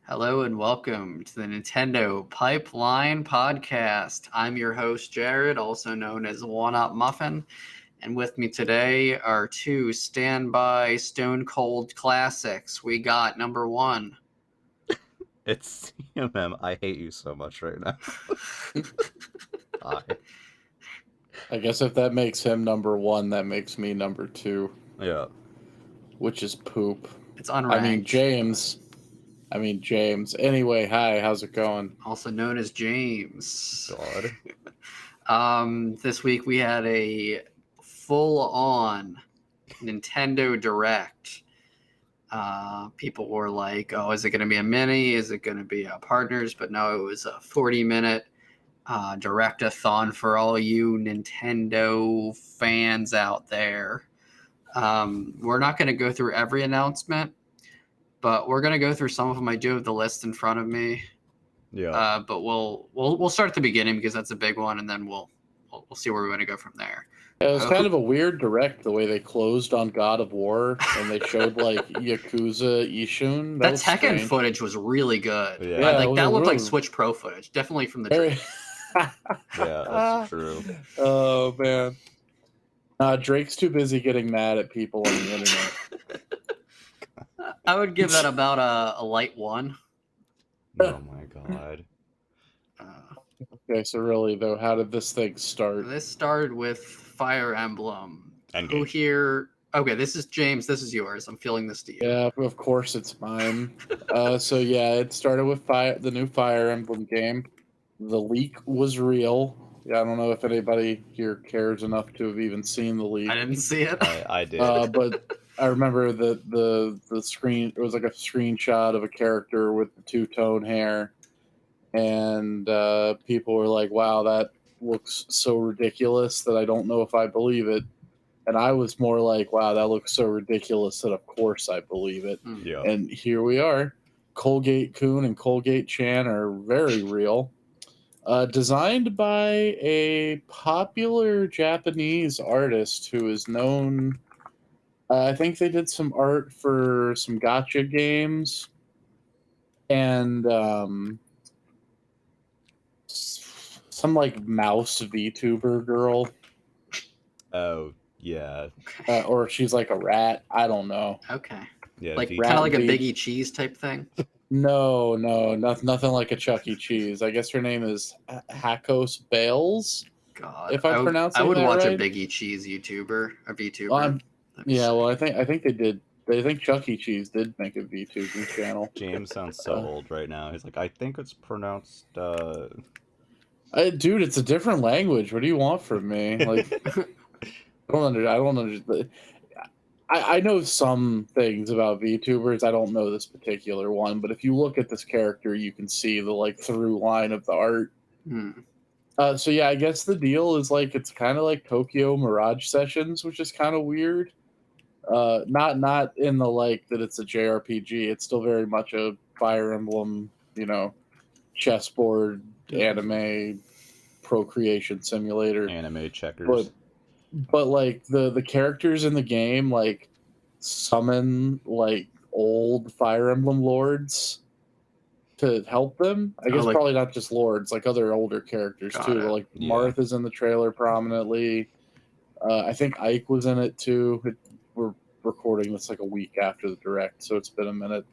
Hello and welcome to the Nintendo Pipeline Podcast. I'm your host, Jared, also known as One Up Muffin. And with me today are two standby Stone Cold classics. We got number one. It's CMM. I hate you so much right now. Hi. I guess if that makes him number one, that makes me number two, Yeah. which is poop. It's unranked. I mean James. Anyway, hi, how's it going? Also known as James. God. This week we had a full-on Nintendo Direct. People were like, oh, is it going to be a mini? Is it going to be a partners? But no, it was a 40-minute direct-a-thon for all you Nintendo fans out there. We're not going to go through every announcement, but we're going to go through some of them. I do have the list in front of me. Yeah. But we'll start at the beginning because that's a big one, and then we'll see where we want to go from there. It was kind of a weird direct the way they closed on God of War and they showed like Yakuza Ishun. That Tekken footage was really good. Yeah, like that looked like Switch Pro footage, definitely from the Drake. Yeah, that's true. Oh man, Drake's too busy getting mad at people on the internet. I would give that about a light 1. Oh my god. Okay, so really though, how did this thing start? This started with Fire Emblem. Endgame. Who here? Okay, this is James. This is yours. I'm feeling this to you. Yeah, of course it's mine. So yeah, it started with the new Fire Emblem game. The leak was real. Yeah, I don't know if anybody here cares enough to have even seen the leak. I didn't see it. I did. But I remember the screen. It was like a screenshot of a character with the two-tone hair, and people were like, "Wow, that looks so ridiculous that I don't know if I believe it." And I was more like, "Wow, that looks so ridiculous that of course I believe it." Yeah. And here we are. Colgate Kun and Colgate Chan are very real. Designed by a popular Japanese artist who is known. I think they did some art for some gacha games, and some like mouse VTuber girl. Oh yeah. Or she's like a rat. I don't know. Okay. Yeah. Like kind of like a Big E Cheese type thing. No, nothing like a Chuck E. Cheese. I guess her name is Hakos Bales. God, If I'm pronouncing I would that watch right. a Big E Cheese YouTuber, a VTuber. Well, well, I think they did. I think Chuck E. Cheese did make a VTubing channel. James sounds so old right now. He's like, I think it's pronounced. Dude, it's a different language. What do you want from me? Like, I don't understand. I know some things about VTubers. I don't know this particular one, but if you look at this character, you can see the like through line of the art. So yeah, I guess the deal is like it's kind of like Tokyo Mirage Sessions, which is kind of weird. Not in the like that it's a JRPG. It's still very much a Fire Emblem, chessboard anime procreation simulator. Anime checkers. But like the characters in the game like summon like old Fire Emblem lords to help them. I guess probably not just lords, like other older characters too. Like Martha's in the trailer prominently. I think Ike was in it too. We're recording this like a week after the direct, so it's been a minute.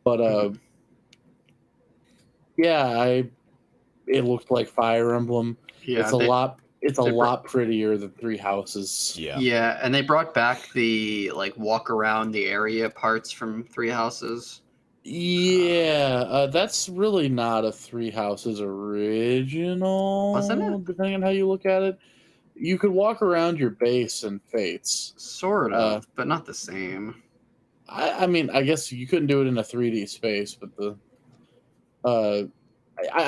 But it looked like Fire Emblem. Yeah, it's a lot prettier than Three Houses. Yeah, and they brought back the like walk around the area parts from Three Houses. Yeah, that's really not a Three Houses original. Wasn't it? Depending on how you look at it. You could walk around your base in Fates. Sort of, but not the same. I mean, I guess you couldn't do it in a 3D space, but I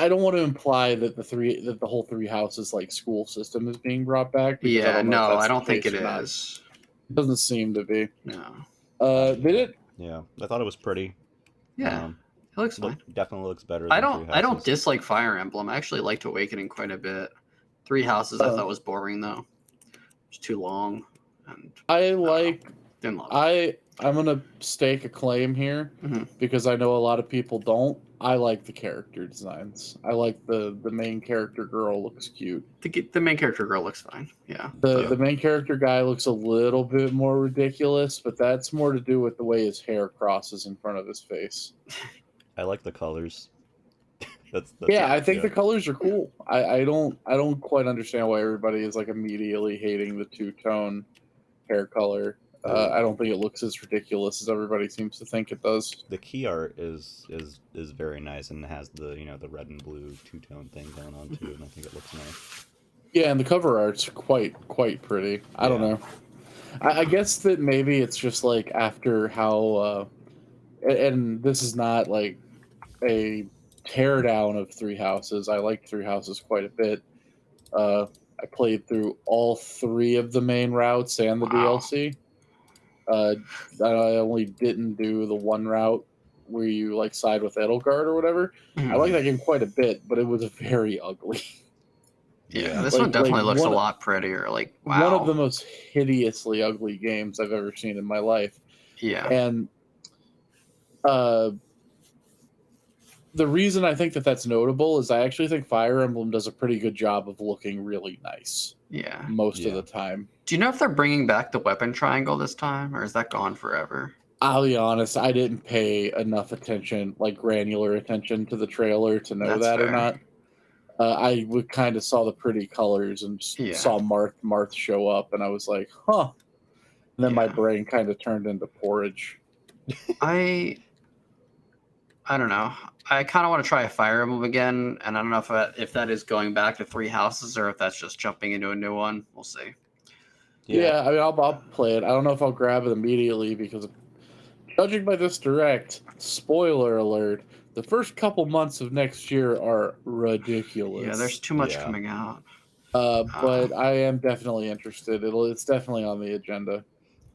don't want to imply that the whole Three Houses like school system is being brought back. Yeah, I don't think it is. It doesn't seem to be. No. Did it? Yeah, I thought it was pretty. Yeah, it looks fine. Definitely looks better. Than I don't dislike Fire Emblem. I actually liked Awakening quite a bit. Three Houses I thought was boring though. It's too long. And I like Didn't love it. I'm gonna stake a claim here Mhm. because I know a lot of people don't. I like the character designs. I like the main character girl looks cute. The main character girl looks fine. Yeah. The main character guy looks a little bit more ridiculous, but that's more to do with the way his hair crosses in front of his face. I like the colors. That's Yeah, it, I think the colors are cool. I don't quite understand why everybody is like immediately hating the two-tone hair color. I don't think it looks as ridiculous as everybody seems to think it does. The key art is very nice and has the the red and blue two-tone thing going on too, and I think it looks nice. Yeah, and the cover art's quite pretty. I don't know. I guess that maybe it's just like after how, and this is not like a teardown of Three Houses. I like Three Houses quite a bit. I played through all 3 of the main routes and the Wow. DLC. I only didn't do the one route where you like side with Edelgard or whatever. I like that game quite a bit, but it was very ugly. Yeah, this Like- one definitely like looks a one- lot prettier. Like, wow. One of the most hideously ugly games I've ever seen in my life. Yeah. And the reason I think that that's notable is I actually think Fire Emblem does a pretty good job of looking really nice Yeah. most of Yeah. the time. Do you know if they're bringing back the weapon triangle this time, or is that gone forever? I'll be honest, I didn't pay enough attention, like granular attention to the trailer to know That's that or fair. not. I would kind of saw the pretty colors and Yeah. saw Marth show up, and I was like, huh. And then my Yeah. brain kind of turned into porridge. I don't know. I kind of want to try a Fire Emblem again, and I don't know if that is going back to Three Houses or if that's just jumping into a new one. We'll see. Yeah, I mean, I'll play it. I don't know if I'll grab it immediately because, judging by this direct, spoiler alert, the first couple months of next year are ridiculous. Yeah, there's too much Yeah. coming out. But I am definitely interested. It's definitely on the agenda.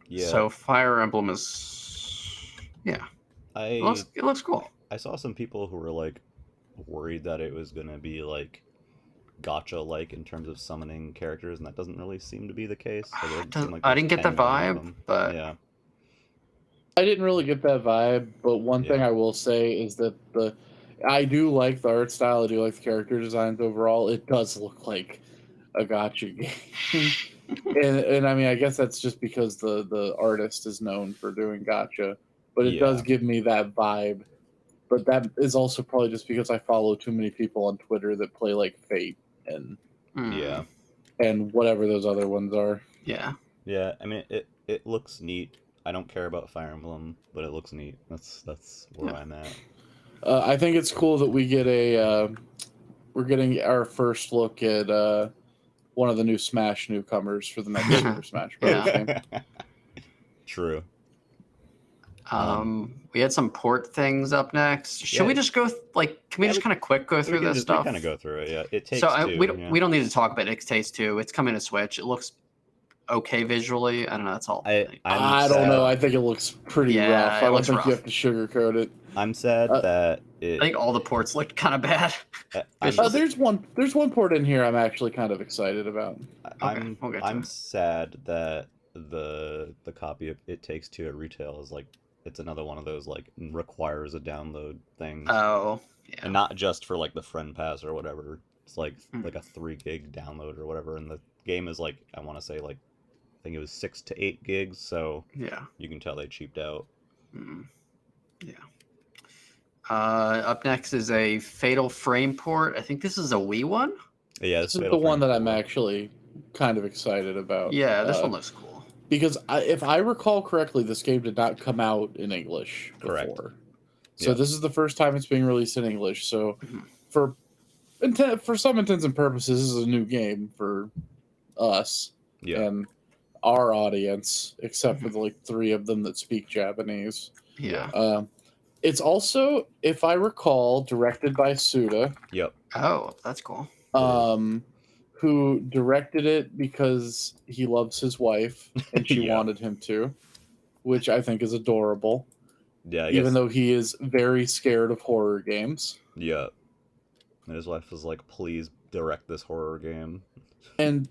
Yeah. So Fire Emblem is, yeah, it looks cool. I saw some people who were like worried that it was gonna be like gacha like in terms of summoning characters, and that doesn't really seem to be the case. So it doesn't seem like I there's didn't get the 10 million of vibe, them. but yeah, I didn't really get that vibe, but one thing Yeah. I will say is that I do like the art style. I do like the character designs overall. It does look like a gacha game. and I mean, I guess that's just because the artist is known for doing gacha, but it does Yeah. give me that vibe. But that is also probably just because I follow too many people on Twitter that play like Fate and yeah, whatever those other ones are. yeah. yeah. I mean, it looks neat. I don't care about Fire Emblem, but it looks neat. That's where Yeah. I'm at. I think it's cool that we get we're getting our first look at one of the new Smash newcomers for the next Super Smash Bros. Yeah. game. True. We had some port things up next. Should Yeah. we just go? Can we just kind of quick go through this stuff? We kind of go through it. Yeah, it takes. So two, we don't need to talk about It Takes Two. It's coming to Switch. It looks okay visually. I don't know. That's all. I don't know. I think it looks pretty Yeah, rough. I it don't looks think rough. you have to sugarcoat it. I'm sad that it. I think all the ports looked kind of bad. I'm, There's one port in here I'm actually kind of excited about. I'm, we'll get to I'm it. sad that the copy of It Takes Two at retail is like it's another one of those like requires a download things, Oh, yeah. and not just for like the friend pass or whatever. It's like Hmm. like a 3 gig download or whatever, and the game is like I want to say like I think it was 6 to 8 gigs, so Yeah. you can tell they cheaped out. Yeah. Up next is a Fatal Frame port. I think this is a Wii one. Yeah, This is the one that I'm actually kind of excited about. Yeah, this one looks cool. Because if I recall correctly, this game did not come out in English Correct. before. So Yeah. this is the first time it's being released in English. So Mhm. for some intents and purposes, this is a new game for us Yeah. and our audience, except for the like 3 of them that speak Japanese. Yeah. It's also, if I recall, directed by Suda, Yep. Oh, that's cool. who directed it because he loves his wife and she Yeah. wanted him to, which I think is adorable. Yeah. I Even guess, though he is very scared of horror games. Yeah. And his wife was like, "Please direct this horror game." And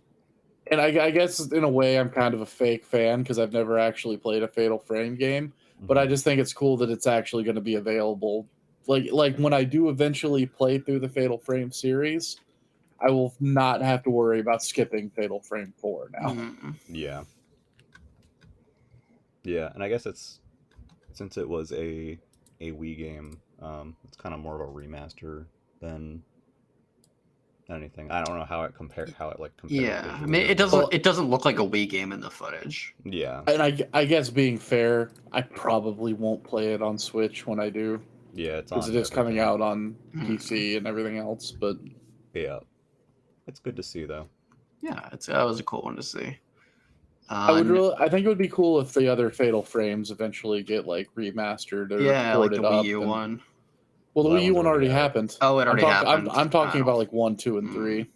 And I guess in a way I'm kind of a fake fan because I've never actually played a Fatal Frame game, but I just think it's cool that it's actually going to be available. Like when I do eventually play through the Fatal Frame series, I will not have to worry about skipping Fatal Frame 4 now. Yeah. Yeah, and I guess it's since it was a Wii game, it's kind of more of a remaster than anything. I don't know how it compares Yeah, I visually mean, or it anything. doesn't look like a Wii game in the footage. Yeah. And I guess being fair, I probably won't play it on Switch when I do, Yeah, it's because on it is coming everything. out on PC and everything else. But Yeah. It's good to see though. Yeah, that was a cool one to see. I think it would be cool if the other Fatal Frames eventually get like remastered or yeah, like the ported Wii up. U And, one. well, the Well, that Wii U one's one already already out. happened. Oh, it already happened. I'm talking Oh. about like 1, 2, and 3.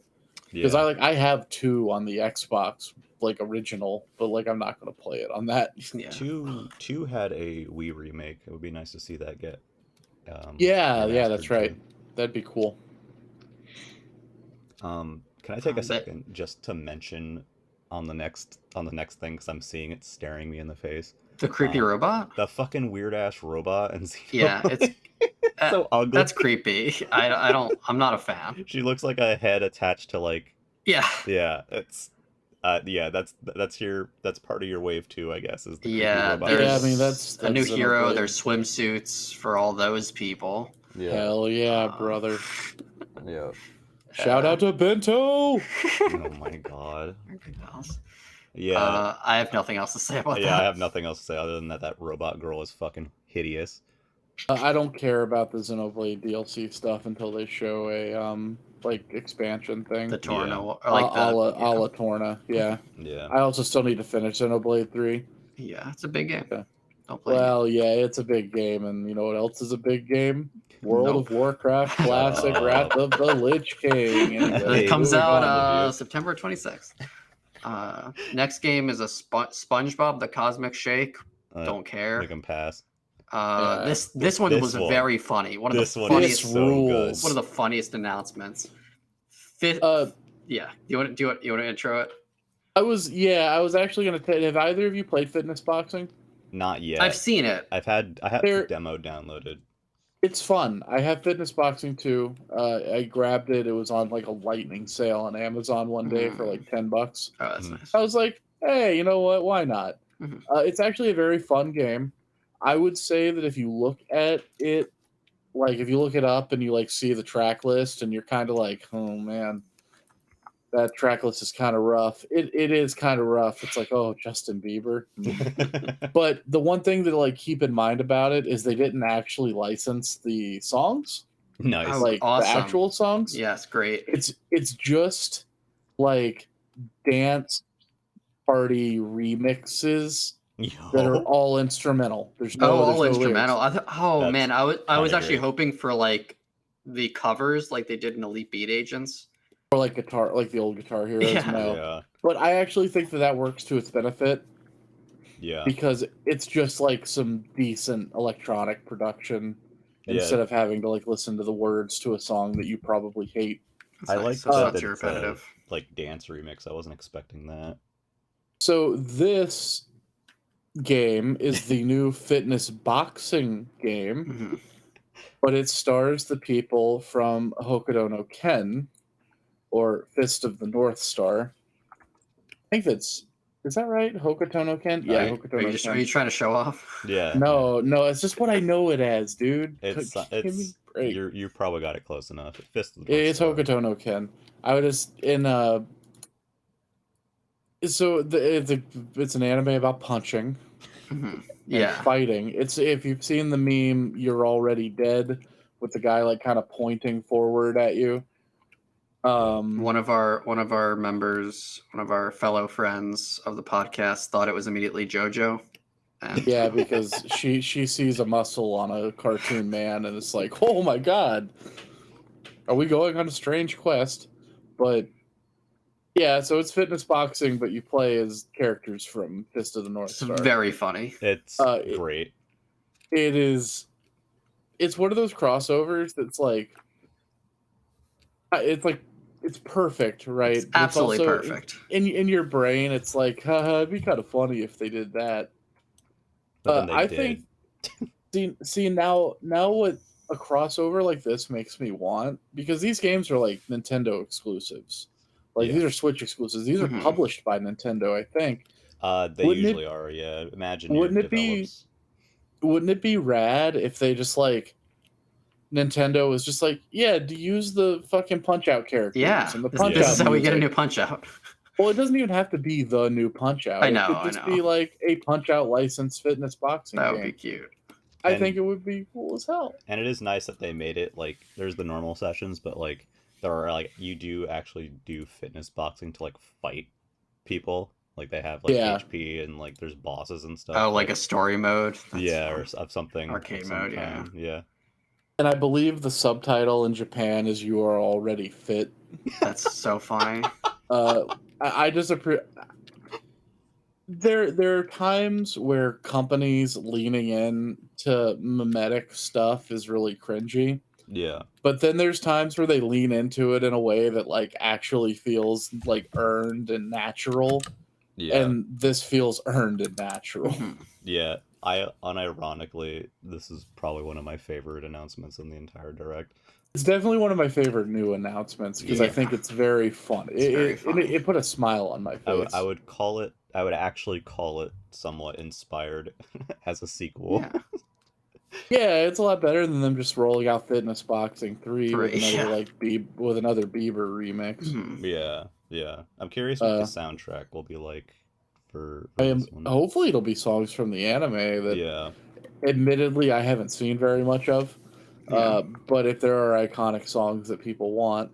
Because Yeah. I have 2 on the Xbox, like original, but like I'm not gonna play it on that. Yeah. Two had a Wii remake. It would be nice to see that get Yeah, remastered that's right. too. That'd be cool. Can I take a second just to mention on the next thing because I'm seeing it staring me in the face. The creepy robot? The fucking weird ass robot and Yeah, it's so ugly. That's creepy. I'm not a fan. She looks like a head attached to like Yeah. yeah, it's that's part of your wave too, I guess, is the creepy Yeah, robot. Yeah, I there's mean that's a new hero, Xenoblade. there's swimsuits for all those people. Yeah. Hell yeah, brother. Yeah. Shout out to Bento! Oh my god. Yeah. I have nothing else to say about that. Yeah, I have nothing else to say other than that robot girl is fucking hideous. I don't care about the Xenoblade DLC stuff until they show a like expansion thing. The Torna, Yeah. or like a la Torna, yeah. Yeah. I also still need to finish Xenoblade 3. Yeah, it's a big game. Yeah. Don't play it. Well, yeah, it's a big game, and you know what else is a big game? World of Warcraft Classic Wrath of the Lich King. Anyway, It comes moving out on. September 26th. Next game is a SpongeBob the Cosmic Shake. Don't care. Make him pass. This one was very funny. One of the funniest rules. One of the funniest announcements. Yeah. You want to intro it? I was actually gonna tell. Have either of you played Fitness Boxing? Not yet. I've seen it. I have the demo downloaded. It's fun. I have Fitness Boxing too. I grabbed it. It was on like a lightning sale on Amazon one day for like $10. Oh, that's nice. I was like, hey, you know what? Why not? Mhm. It's actually a very fun game. I would say that if you look at it, like if you look it up and you like see the track list and you're kind of like, oh man, that track list is kind of rough. It is kind of rough. It's like, oh, Justin Bieber. But the one thing that like keep in mind about it is they didn't actually license the songs. Nice. Like awesome. the actual songs. Yes, great. It's just like dance party remixes that are all instrumental. There's no all instrumental. Lyrics. Man, I was actually great. hoping for like the covers like they did in Elite Beat Agents. Or like guitar, like the old Guitar Heroes. Yeah. No. Yeah. But I actually think that works to its benefit. Yeah. Because it's just like some decent electronic production instead of having to like listen to the words to a song that you probably hate. I like that that you're it's repetitive. like dance remix. I wasn't expecting that. So this game is the new fitness boxing game, Mm-hmm. but it stars the people from Hokuto no Ken, or Fist of the North Star. I think is that right? Hokuto no Ken? Yeah, Hokuto no Ken. Are you trying to show off? Yeah. No, it's just what I know it as, dude. It's Give me a break. you probably got it close enough. Fist of the It's Hokuto no Ken. I would just so it's an anime about punching. Mm-hmm. And fighting. It's if you've seen the meme, "You're Already Dead," with the guy like kind of pointing forward at you. One of our members, one of our fellow friends of the podcast, thought it was immediately JoJo. And yeah, because she sees a muscle on a cartoon man, and it's like, oh my god, are we going on a strange quest? But yeah, so it's fitness boxing, but you play as characters from Fist of the North Star. It's very funny. It's great. It is. It's one of those crossovers that's like. It's like it's perfect, right? It's But absolutely also perfect. in your brain, it's like, haha, it'd be kind of funny if they did that. But then they I did. think see now what a crossover like this makes me want, because these games are like Nintendo exclusives. Like Yeah. these are Switch exclusives. These are Mhm. published by Nintendo, I think. They Wouldn't usually it are, yeah. Imagineer wouldn't it be develops. wouldn't it be rad if they just like Nintendo was just like, yeah, to use the fucking Punch Out characters Yeah, and the this, Punch this Yeah. Out is how we get a music. new Punch Out. Well, it doesn't even have to be the new Punch Out. I It know, could I just be know. like a Punch Out licensed fitness boxing That would be game. cute. I And- think it would be cool as hell. And it is nice that they made it like there's the normal sessions, but like there are like you do actually do fitness boxing to like fight people. Like they have like Yeah. HP and like there's bosses and stuff. Oh, like a story mode? That's yeah, fun. or of something Arcade of some mode, yeah. kind. Yeah. And I believe the subtitle in Japan is "You are already fit." That's so funny. I just there are times where companies leaning in to mimetic stuff is really cringy. Yeah. But then there's times where they lean into it in a way that like actually feels like earned and natural. Yeah. And this feels earned and natural. Mhm. Yeah. I unironically, this is probably one of my favorite announcements in the entire direct. It's definitely one of my favorite new announcements because I Yeah. think it's very fun. It's very funny. It put a smile on my face. I would actually call it somewhat inspired as a sequel. Yeah. Yeah, it's a lot better than them just rolling out Fitness Boxing 3 with Three, another yeah. like with another Bieber remix. Mhm. Yeah, yeah. I'm curious what the soundtrack will be like for this one. Hopefully it'll be songs from the anime that Yeah, admittedly I haven't seen very much of. Yeah. But if there are iconic songs that people want,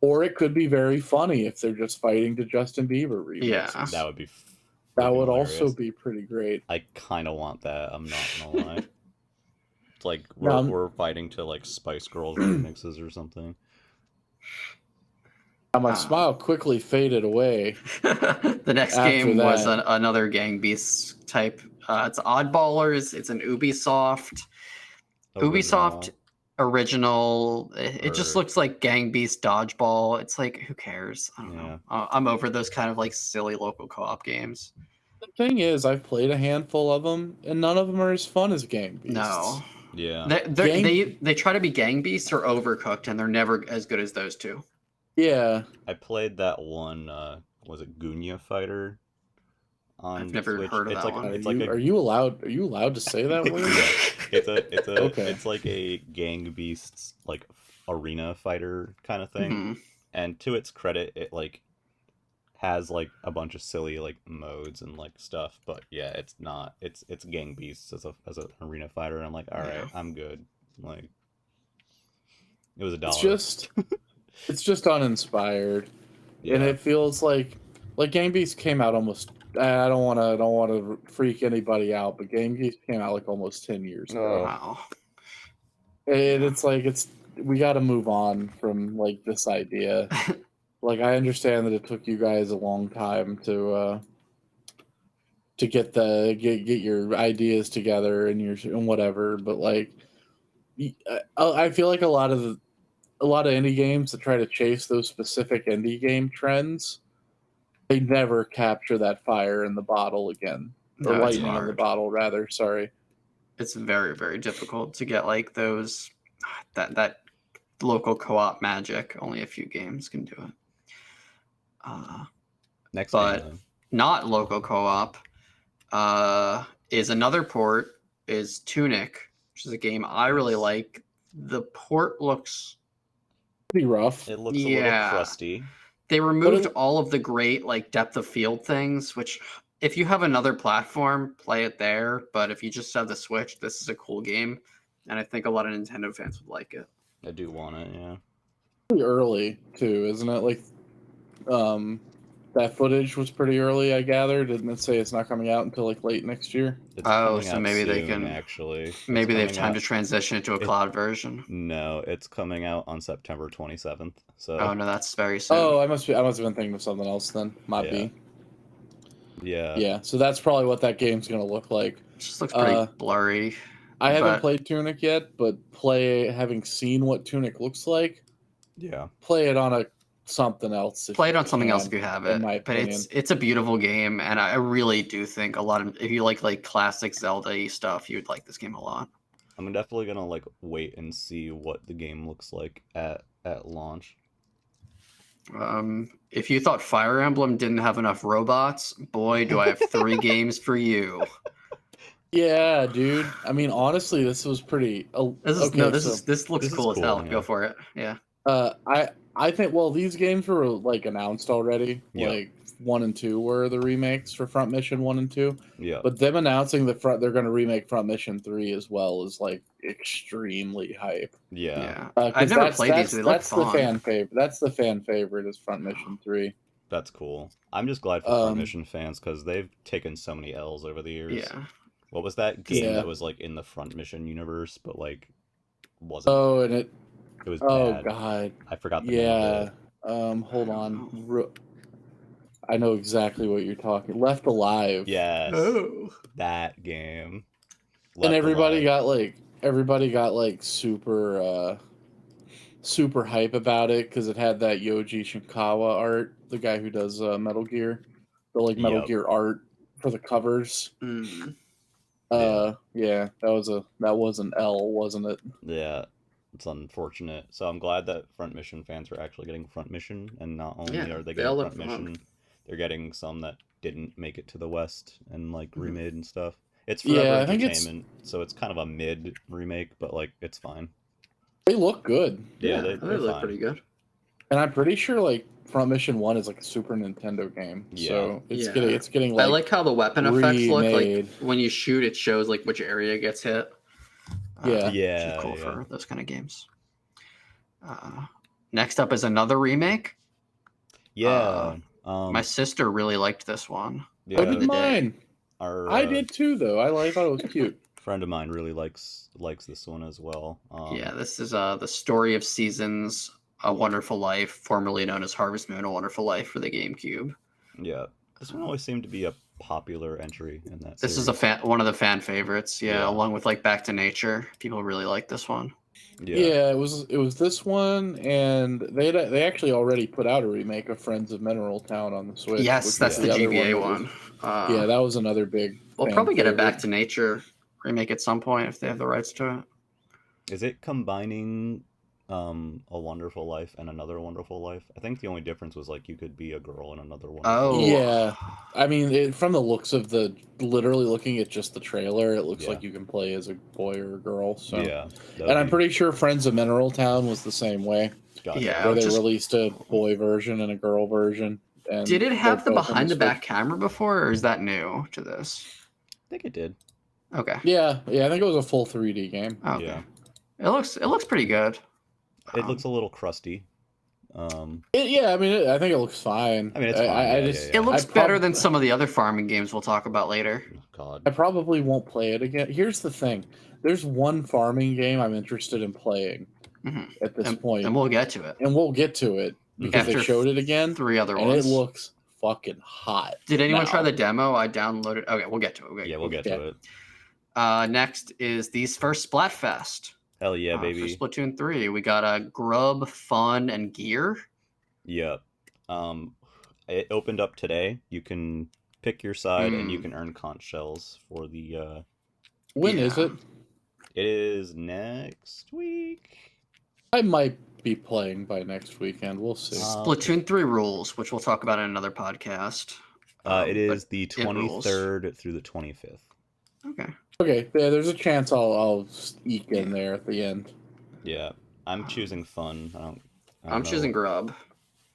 or it could be very funny if they're just fighting to Justin Bieber remixes. Yeah. that would be. That freaking would also hilarious. be pretty great. I kind of want that. I'm not gonna lie. It's like No, we're fighting to like Spice Girls remixes or something. my smile quickly faded away. The next After game was that. another Gang Beasts type. It's Oddballers. It's an Ubisoft. Ubisoft original. It just Or- looks like Gang Beast Dodgeball. It's like, who cares? I don't Yeah. know. I'm over those kind of like silly local co-op games. The thing is, I've played a handful of them, and none of them are as fun as Gang Beasts. No. Yeah. They try to be Gang Beasts or Overcooked, and they're never as good as those two. Yeah. I played that one. Was it Gunya Fighter? On I've never Switch. heard of It's that like one. it's like Are you allowed to say that word? Okay. It's like a Gang Beasts like arena fighter kind of thing. Mhm. And to its credit, it like has like a bunch of silly like modes and like stuff, but yeah, it's not. It's Gang Beasts as an arena fighter, and I'm like, all right, Yeah. I'm good. Like, it was $1. It's just uninspired, and it feels like Gang Beasts came out almost. I don't want to freak anybody out, but Gang Beasts came out like almost 10 years ago. Wow. And it's like we got to move on from like this idea. Like I understand that it took you guys a long time to get your ideas together and whatever, but like I feel like a lot of indie games that try to chase those specific indie game trends, they never capture that fire in the bottle again, or No, it's lightning in the hard. bottle rather. Sorry. It's very, very difficult to get like those that local co-op magic. Only a few games can do it. Next But game, not local co-op is another port is Tunic, which is a game I really like. The port looks Pretty rough. it looks a little Yeah. crusty. They removed all of the great like depth of field things, which if you have another platform, play it there. But if you just have the Switch, this is a cool game, and I think a lot of Nintendo fans would like it. I do want it, yeah. Pretty early too, isn't it? Like, that footage was pretty early. I gathered. Didn't it say it's not coming out until like late next year? It's Oh, coming so out maybe they soon, can- actually. Maybe they have It's time coming to transition it to a it- cloud version. No, it's coming out on September 27th. So Oh no, that's very soon. Oh, I must have been thinking of something else then. Might Yeah. be. yeah. Yeah. So that's probably what that game's gonna look like. It just looks pretty Uh, blurry. I haven't But- played Tunic yet, but having seen what Tunic looks like, Yeah. play it on something else. Play it on something else if you have it. in my But opinion. it's a beautiful game, and I really do think if you like classic Zelda-y stuff, you'd like this game a lot. I'm definitely gonna like wait and see what the game looks like at launch. If you thought Fire Emblem didn't have enough robots, boy, do I have 3 games for you. Yeah, dude. I mean, honestly, this was pretty. This looks This is cool as cool, hell. yeah. Go for it. Yeah. I think these games were like announced already. Yeah. Like 1 and 2 were the remakes for Front Mission 1 and 2. Yeah. But them announcing they're going to remake Front Mission 3 as well is like extremely hype. Yeah. I've never played these. They look That's the fun. fan favorite. That's the fan favorite is Front Mission 3. That's cool. I'm just glad for Front Mission fans because they've taken so many L's over the years. Yeah. What was that game that was like in the Front Mission universe, but like wasn't? Oh, and it was Oh bad. God. I forgot the name of it. Hold on. I know exactly what you're talking. Left Alive. Yes. Oh. That game. And everybody got like super hype about it because it had that Yoji Shinkawa art, the guy who does Metal Gear, the like Metal Gear art for the covers. Mm. Yeah, that was an L, wasn't it? Yeah, it's unfortunate. So I'm glad that Front Mission fans are actually getting Front Mission, and not only are they getting Front Mission, they're getting some that didn't make it to the West and like remade and stuff. It's Forever Entertainment, so it's kind of a mid remake, but like it's fine. They look good. Yeah, they look fine. pretty good. And I'm pretty sure like Front Mission 1 is like a Super Nintendo game. Yeah. So it's getting like I like how the weapon effects look like remade. when you shoot it shows like which area gets hit. Yeah. Which is cool for those kind of games. Next up is another remake. Yeah. My sister really liked this one. Yeah. So did mine. I did too, though. I thought it was cute. Friend of mine really likes this one as well. Yeah, this is the Story of Seasons, A Wonderful Life, formerly known as Harvest Moon, A Wonderful Life for the GameCube. Yeah, this one always seemed to be a popular entry in that. This series. is one of the fan favorites. Yeah, along with like Back to Nature, people really like this one. Yeah, it was this one, and they actually already put out a remake of Friends of Mineral Town on the Switch. Yes, that's the GBA one. Yeah, that was another big. We'll probably get a Back to Nature remake at some point if they have the rights to it. Is it combining A Wonderful Life and Another Wonderful Life? I think the only difference was like you could be a girl in Another Wonderful Life. Yeah. I mean, from the looks of literally looking at just the trailer, it looks like you can play as a boy or a girl. So and I'm pretty sure Friends of Mineral Town was the same way. Gotcha. Yeah, where they released a boy version and a girl version. And did it have the behind the back camera before, or is that new to this? I think it did. Okay. Yeah, I think it was a full 3D game. Okay. Yeah. It looks pretty good. It looks a little crusty. I mean, I think it looks fine. I mean, it's fine. It looks better than some of the other farming games we'll talk about later. Oh, God. I probably won't play it again. Here's the thing: there's one farming game I'm interested in playing at this point, and we'll get to it. Because they showed it again. 3 other and ones. it looks fucking hot. Did anyone try the demo? I downloaded. Okay, we'll get to it. We'll get to it. Next is these first Splatfest. Hell yeah, baby. For Splatoon 3, we got a grub, fun, and gear. Yep. It opened up today. You can pick your side and you can earn conch shells for the When is it? It is next week. I might be playing by next weekend. We'll see. Splatoon 3 rules, which we'll talk about in another podcast. It is the 23rd through the 25th. Okay. Yeah, there's a chance I'll eke in there at the end. Yeah, I'm choosing fun. I'm choosing grub.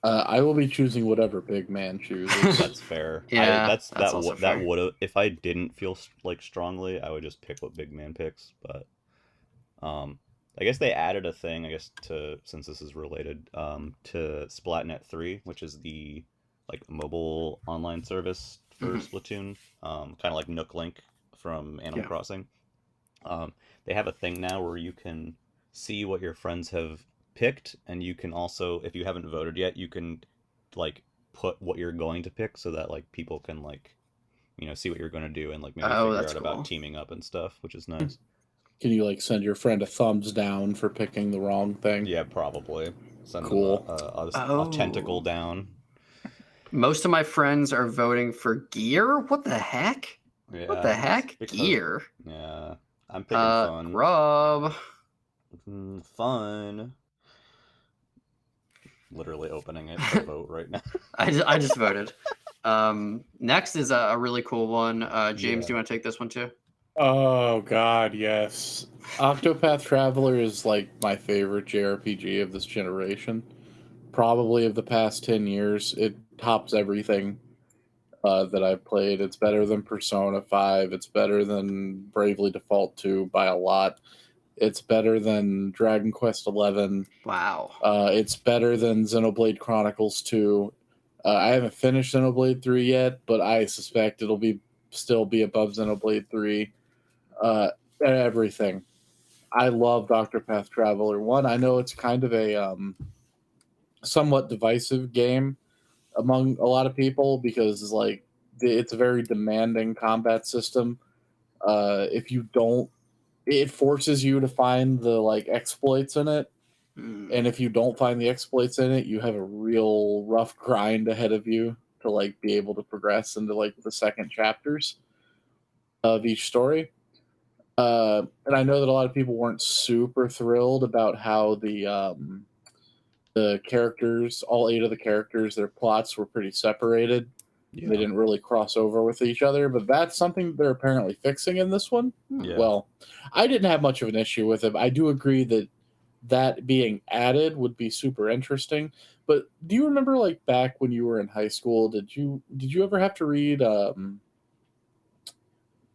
I will be choosing whatever big man chooses. That's fair. Yeah, that would have. If I didn't feel like strongly, I would just pick what big man picks. But I guess they added a thing. I guess since this is related to Splatnet 3, which is the like mobile online service for Splatoon, kind of like Nook Link from Animal Crossing. They have a thing now where you can see what your friends have picked, and you can also, if you haven't voted yet, you can like put what you're going to pick so that like people can like see what you're going to do and like maybe figure out about teaming up and stuff, which is nice. Can you like send your friend a thumbs down for picking the wrong thing? Yeah, probably. Send Cool. them a tentacle down. Most of my friends are voting for Gear. What the heck? Yeah, What the heck? because- Gear. Yeah, I'm picking fun. Rob. Fun. Literally opening it to vote right now. I just voted. Next is a really cool one. James, Yeah. do you want to take this one too? Oh God, yes. Octopath Traveler is like my favorite JRPG of this generation. Probably of the past 10 years. It tops everything that I've played. It's better than Persona 5. It's better than Bravely Default 2 by a lot. It's better than Dragon Quest 11. Wow. It's better than Xenoblade Chronicles 2. I haven't finished Xenoblade 3 yet, but I suspect it'll still be above Xenoblade 3. Everything. I love Octopath Traveler 1. I know it's kind of a somewhat divisive game among a lot of people because like it's a very demanding combat system. If you don't, it forces you to find the like exploits in it, and if you don't find the exploits in it, you have a real rough grind ahead of you to like be able to progress into like the second chapters of each story. And I know that a lot of people weren't super thrilled about how the characters, all 8 of the characters, their plots were pretty separated. Yeah. They didn't really cross over with each other, but that's something they're apparently fixing in this one. Yeah. Well, I didn't have much of an issue with it. I do agree that being added would be super interesting. But do you remember like back when you were in high school, did you ever have to read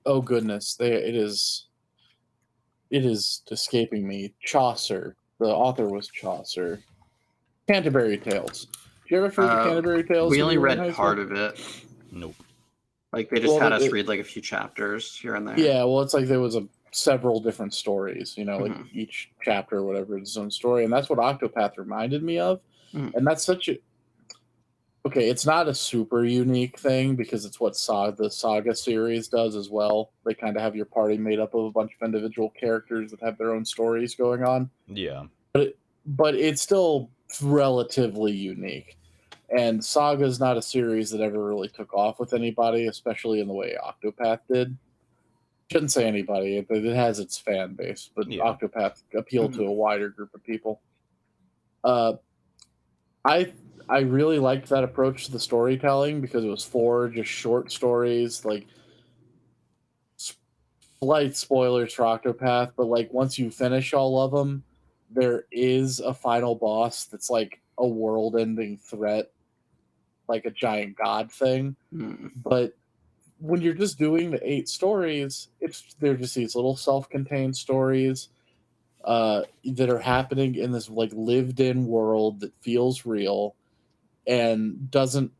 oh goodness, it is escaping me. Chaucer. The author was Chaucer. Canterbury Tales. Did you ever read the Canterbury Tales? We when only you were in read high part school? of it. Nope. Like they just Well, had us it- read like a few chapters here and there. Yeah, well, it's like there was several different stories, like Mhm. each chapter or whatever is its own story, and that's what Octopath reminded me of. Mhm. And that's such a okay. It's not a super unique thing because it's what the Saga series does as well. They kind of have your party made up of a bunch of individual characters that have their own stories going on, Yeah. but it's still relatively unique. And Saga's not a series that ever really took off with anybody, especially in the way Octopath did. Shouldn't say anybody, it has its fan base, but Yeah. Octopath appealed to a wider group of people. Uh, I really liked that approach to the storytelling because it was 4 just short stories, like slight spoilers for Octopath, but like once you finish all of them, there is a final boss that's like a world-ending threat, like a giant god thing. Mhm. But when you're just doing the 8 stories, they're just these little self-contained stories that are happening in this like lived-in world that feels real and doesn't.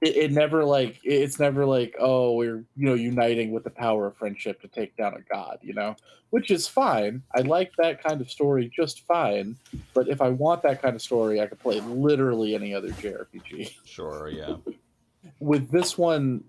It never like it's never like, oh, we're uniting with the power of friendship to take down a god, which is fine. I like that kind of story just fine. But if I want that kind of story, I could play literally any other JRPG. Sure. Yeah. With this one,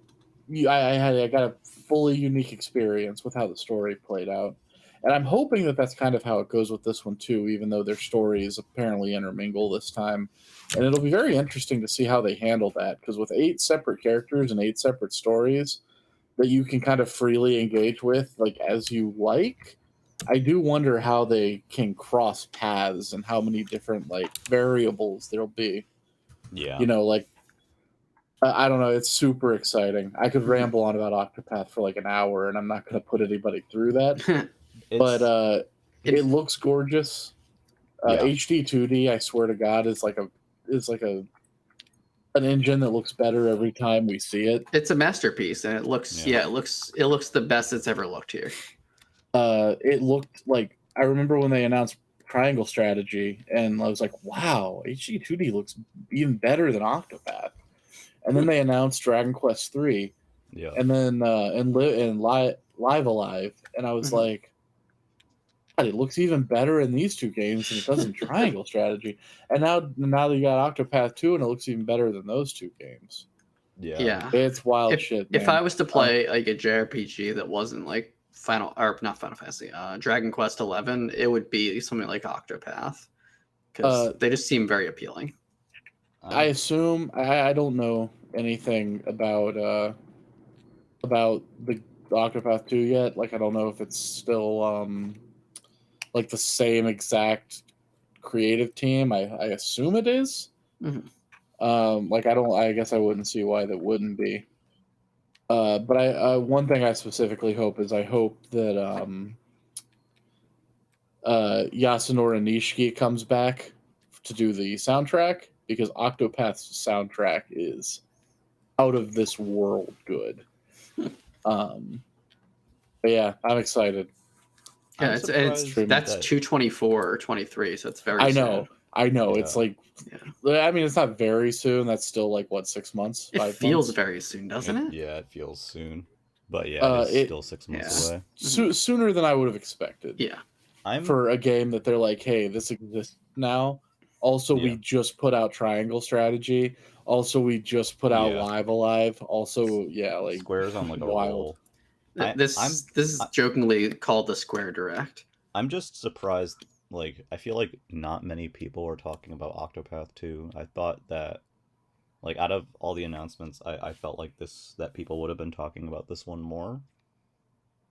I got a fully unique experience with how the story played out, and I'm hoping that that's kind of how it goes with this one too. Even though their stories apparently intermingle this time, and it'll be very interesting to see how they handle that because with 8 separate characters and 8 separate stories that you can kind of freely engage with, like as you like. I do wonder how they can cross paths and how many different like variables there'll be. Yeah. Like I don't know. It's super exciting. I could Mhm. ramble on about Octopath for like an hour, and I'm not going to put anybody through that. It's, But it looks gorgeous. Yeah. HD 2D, I swear to God, is like an engine that looks better every time we see it. It's a masterpiece, and it looks Yeah. it looks the best it's ever looked here. It looked like I remember when they announced Triangle Strategy, and I was like, "Wow, HD 2D looks even better than Octopath." And then they announced Dragon Quest 3, Yeah. and then Live Alive, and I was Mhm. like, God, it looks even better in these 2 games than it does in Triangle Strategy. And now that you got Octopath 2, and it looks even better than those 2 games. Yeah. Yeah. It's wild If shit, man. if I was to play like a JRPG that wasn't like not Final Fantasy, Dragon Quest 11, it would be something like Octopath because they just seem very appealing. I assume I don't know anything about the Octopath 2 yet. Like I don't know if it's still like the same exact creative team. I assume it is. Mhm. Like I guess I wouldn't see why that wouldn't be. But I one thing I specifically hope is I hope that Yasunori Nishiki comes back to do the soundtrack, because Octopath's soundtrack is out of this world good. But yeah, I'm excited. Yeah, I'm it's surprised that's that- 2/24 or 23, so it's very I soon. know. Yeah. It's like, Yeah. I mean, it's not very soon. That's still like what, 6 months? It 5 feels months? very soon, doesn't it? Yeah, it feels soon, but yeah, it's It- still 6 months Yeah. away. Sooner than I would have expected. Yeah. For a game that they're like, hey, this exists now. Also, we Yeah. just put out Triangle Strategy. Also, we just put out Yeah. Live Alive. Also, yeah, like Square's on like a wild. roll. This is jokingly called the Square Direct. I'm just surprised. Like, I feel like not many people are talking about Octopath 2. I thought that, like, out of all the announcements, I felt like that people would have been talking about this one more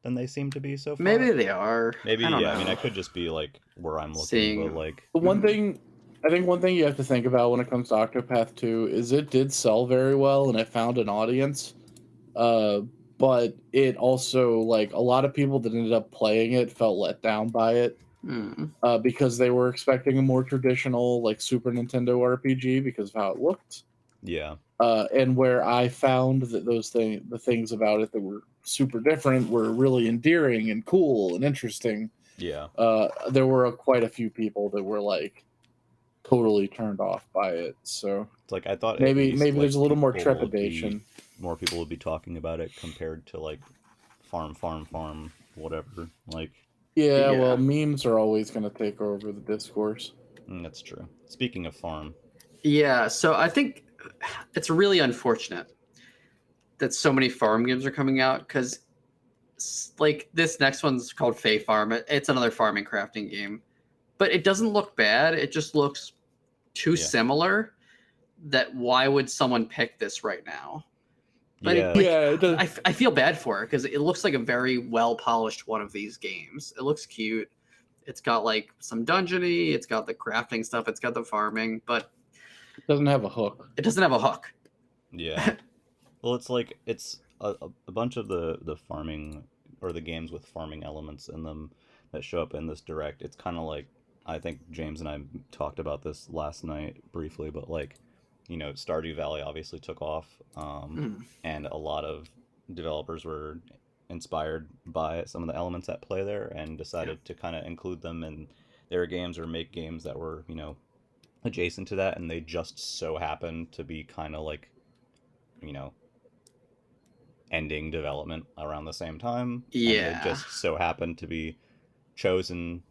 than they seem to be so far. Maybe they are. Maybe, I don't yeah. know. I mean, I could just be like where I'm looking, Seeing- but like, The one thing, I think one thing you have to think about when it comes to Octopath 2 is it did sell very well and it found an audience. But it also, like, a lot of people that ended up playing it felt let down by it. Because they were expecting a more traditional, like, Super Nintendo RPG because of how it looked. yeah, And where I found that the things about it that were super different were really endearing and cool and interesting. yeah. There were quite a few people that were like totally turned off by it. So It's like I thought maybe at least, there's a little more people would be- trepidation. more people would be talking about it compared to like farm, whatever. Like, Yeah, Yeah. well, memes are always going to take over the discourse. that's true. Speaking of farm, Yeah, so I think it's really unfortunate that so many farm games are coming out, because like this next one's called Fae Farm. It's another farming crafting game, but it doesn't look bad. It just looks too Yeah. similar. That why would someone pick this right now? But yeah, It does. I feel bad for it because it looks like a very well polished one of these games. It looks cute. It's got like some dungeony. It's got the crafting stuff. It's got the farming, but It doesn't have a hook. it doesn't have a hook. yeah. Well, it's like it's a bunch of the farming or the games with farming elements in them that show up in this direct. It's kind of like, I think James and I talked about this last night briefly, but like, you know, Stardew Valley obviously took off, and a lot of developers were inspired by some of the elements at play there and decided to kind of include them in their games or make games that were, you know, adjacent to that, and they just so happened to be kind of like, you know, ending development around the same time. And Yeah. they just so happened to be chosen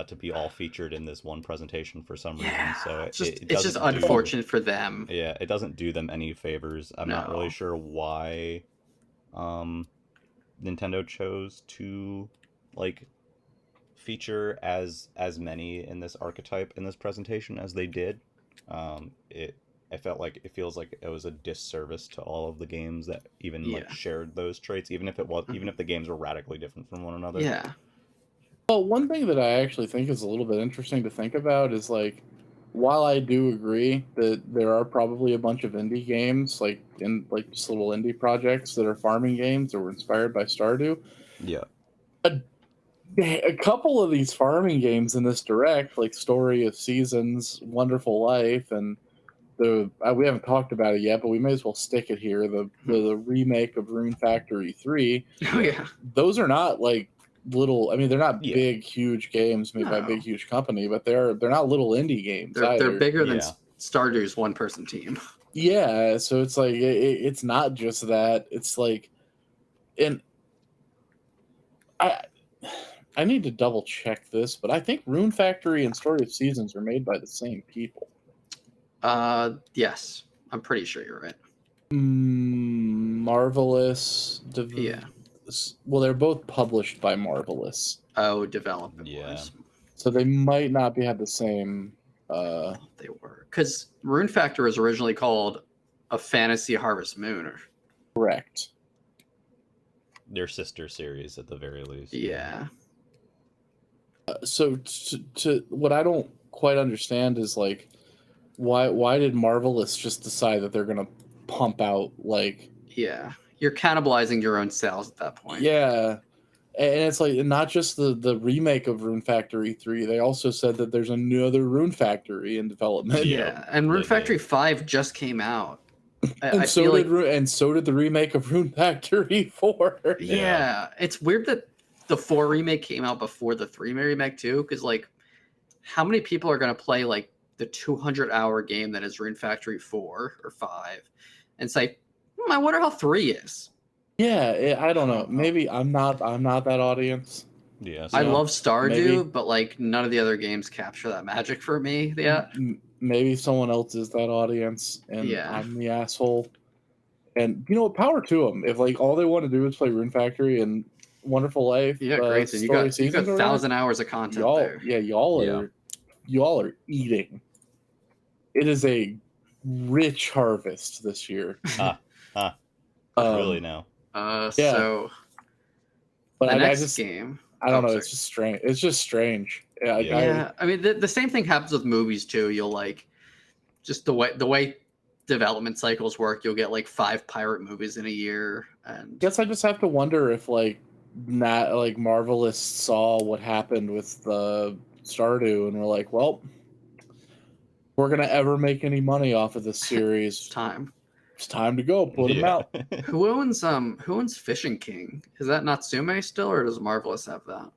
to be all featured in this one presentation for some reason. So it's just doesn't do- unfortunate for them. Yeah, it doesn't do them any favors. I'm not really No. sure why Nintendo chose to like feature as many in this archetype in this presentation as they did. I felt like it feels like it was a disservice to all of the games that even like shared those traits, even if the games were radically different from one another. Yeah. Well, one thing that I actually think is a little bit interesting to think about is like, while I do agree that there are probably a bunch of indie games, like just little indie projects that are farming games that were inspired by Stardew, Yeah. a couple of these farming games in this direct, like Story of Seasons, Wonderful Life, and we haven't talked about it yet, but we may as well stick it here. The remake of Rune Factory 3. Oh yeah. Those are not like little. I mean, they're not Yeah. big, huge games made by a No. big, huge company, but they're not little indie games. They're either. bigger than Yeah. Stardew's one person team. Yeah, so it's like it's not just that. It's like, and I need to double check this, but I think Rune Factory and Story of Seasons are made by the same people. Yes, I'm pretty sure you're right. Marvelous. Yeah. Well, they're both published by Marvelous, Oh, development Yeah. wise. so they might not have the same They were, because Rune Factor was originally called a Fantasy Harvest Moon. Correct. Their sister series at the very least. Yeah. So to what I don't quite understand is like, why did Marvelous just decide that they're gonna pump out like? Yeah, you're cannibalizing your own sales at that point. Yeah, and it's like not just the remake of Rune Factory 3. They also said that there's another Rune Factory in development. Yeah, and Rune Factory 5 just came out. And so did the remake of Rune Factory 4. Yeah, it's weird that the 4 remake came out before the 3 remake too, because like, how many people are going to play like the 200-hour game that is Rune Factory 4 or 5 and say, I wonder how 3 is. Yeah, I don't know. Maybe I'm not that audience. Yeah, I love Stardew, but like none of the other games capture that magic for me yet. Maybe someone else is that audience, and Yeah. I'm the asshole. And you know what? Power to them. If like all they want to do is play Rune Factory and Wonderful Life, Yeah, great. Then you got 1,000 hours of content there. Yeah, y'all are eating. It is a rich harvest this year. Really now. So but the next game. I don't know. Sorry. It's just strange. It's just strange. Yeah. I mean, the same thing happens with movies too. You'll like just the way development cycles work. You'll get like 5 pirate movies in a year. And guess I just have to wonder if like Marvelous saw what happened with the Stardew and we're like, well, we're gonna ever make any money off of this series. It's time to go. Put them out. Who owns Fishing King? Is that Natsume still, or does Marvelous have that?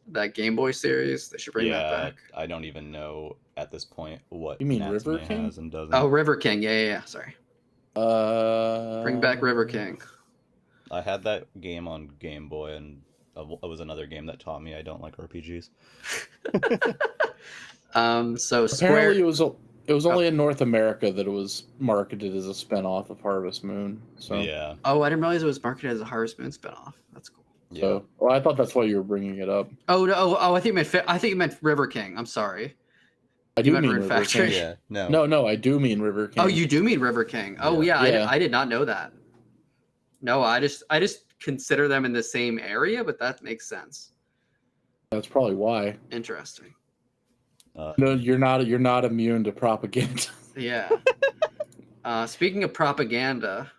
That Game Boy series? They should bring that back. I don't even know at this point what you mean Natsume River King has and doesn't. Oh, River King. Yeah. Sorry. Bring back River King. I had that game on Game Boy, and it was another game that taught me I don't like RPGs. So apparently it was only in North America that it was marketed as a spinoff of Harvest Moon. So yeah. Oh, I didn't realize it was marketed as a Harvest Moon spinoff. That's cool. Yeah. So, well, I thought that's why you were bringing it up. Oh no! Oh, I think you meant River King. I'm sorry. I do mean River King. Yeah. No. I do mean River King. Oh, you do mean River King. Oh yeah. I did not know that. No, I just consider them in the same area, but that makes sense. That's probably why. Interesting. No, you're not immune to propaganda. Yeah. Speaking of propaganda,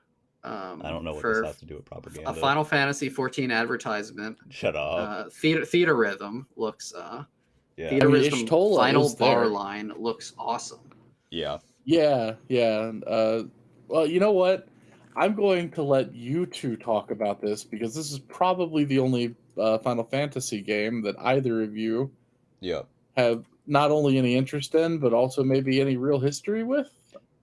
I don't know what this has to do with propaganda. A Final Fantasy 14 advertisement. Shut up. Threatrhythm looks. Yeah. Threatrhythm final bar line looks awesome. Yeah. Yeah. Well, you know what? I'm going to let you two talk about this because this is probably the only Final Fantasy game that either of you have not only any interest in, but also maybe any real history with.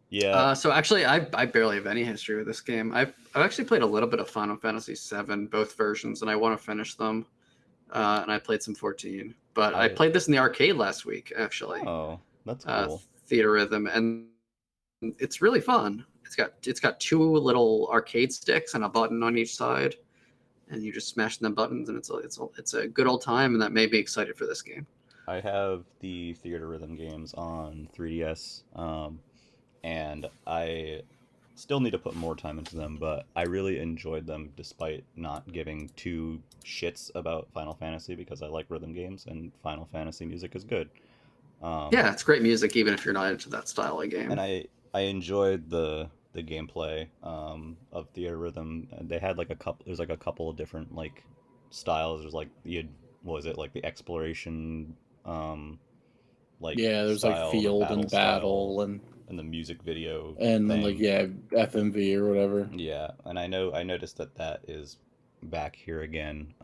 Yeah. So actually, I barely have any history with this game. I've actually played a little bit of Final Fantasy VII, both versions, and I want to finish them. And I played some 14, but I played this in the arcade last week, actually. Oh, that's cool. Threatrhythm, and it's really fun. It's got 2 little arcade sticks and a button on each side, and you just smash them buttons, and it's a good old time, and that made me excited for this game. I have the Threatrhythm games on 3DS, and I still need to put more time into them, but I really enjoyed them despite not giving 2 shits about Final Fantasy because I like rhythm games and Final Fantasy music is good. Yeah, it's great music even if you're not into that style of game. And I enjoyed the gameplay of Threatrhythm. And they had like there's like a couple of different like styles. There's like the exploration there's like field and battle and the music video and thing. like FMV or whatever. Yeah, and I noticed that is back here again,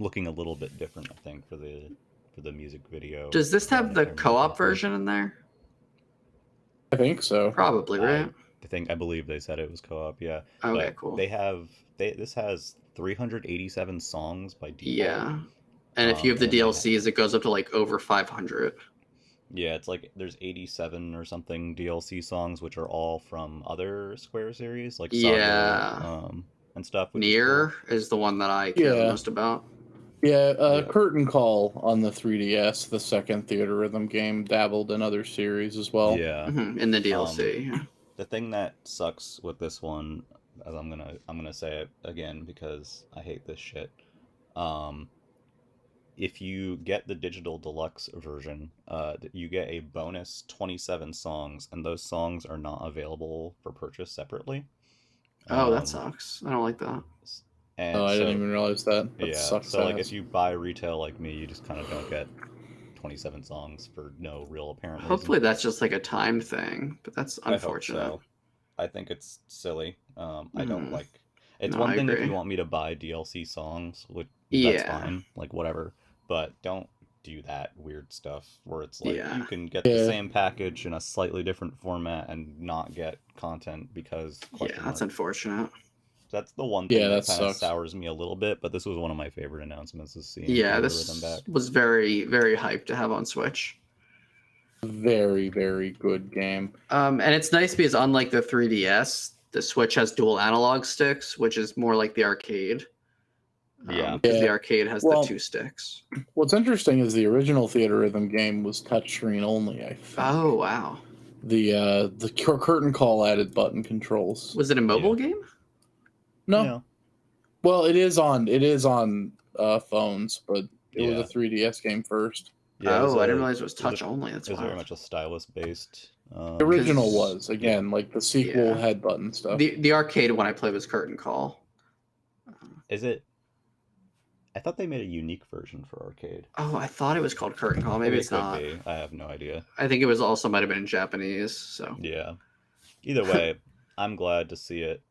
looking a little bit different. I think for the music video. Does this have the co-op version in there? I think so. Probably, right? I believe they said it was co-op. Yeah. Okay, but cool. This has 387 songs by default. Yeah. And if you have the DLCs, it goes up to like over 500. Yeah, it's like there's 87 or something DLC songs, which are all from other Square series, like Saga, and stuff. Nier is the one that I care the most about. Yeah, Yeah. Curtain Call on the 3DS, the second Threatrhythm game, dabbled in other series as well. Yeah. In the DLC. Yeah. The thing that sucks with this one, as I'm gonna say it again because I hate this shit. Um, if you get the digital deluxe version, you get a bonus 27 songs, and those songs are not available for purchase separately. Oh, that Um, sucks. I don't like that. and Oh, I didn't so even realize that. That yeah, sucks so like ass. if you buy retail like me, you just kind of don't get 27 songs for no real apparent reason. Hopefully that's just like a time thing, but that's I hope unfortunate. so. I think it's silly. I don't like. It's No, one I thing if agree. you want me to buy DLC songs, which that's Yeah. fine, like whatever. But don't do that weird stuff where it's like Yeah. you can get the Yeah. same package in a slightly different format and not get content because Yeah, question that's mark. unfortunate. That's the one thing Yeah, that that kind of sucks. sours me a little bit. But this was one of my favorite announcements is seeing Yeah, Rhythm this back. was very, very hyped to have on Switch. Very, very good game. And it's nice because unlike the 3DS, the Switch has dual analog sticks, which is more like the arcade. Yeah. Because the Yeah. arcade has Well, the 2 sticks. What's interesting is the original Threatrhythm game was touchscreen only, I think. Oh, wow. The Curtain Call added button controls. Was it a mobile game? No. Yeah. Well, it is on phones, but it was Yeah. a 3DS game first. Yeah, Oh, I didn't realize it was a- touch only. That's It was very wild. much a stylus based. The original 'Cause- was again like the sequel yeah. had button stuff. The arcade one I played was Curtain Call. Is it? I thought they made a unique version for arcade. Oh, I thought it was called Curtain Call. Maybe it's it could not. be. I have no idea. I think it was also might have been in Japanese. So Yeah. Either way, I'm glad to see it.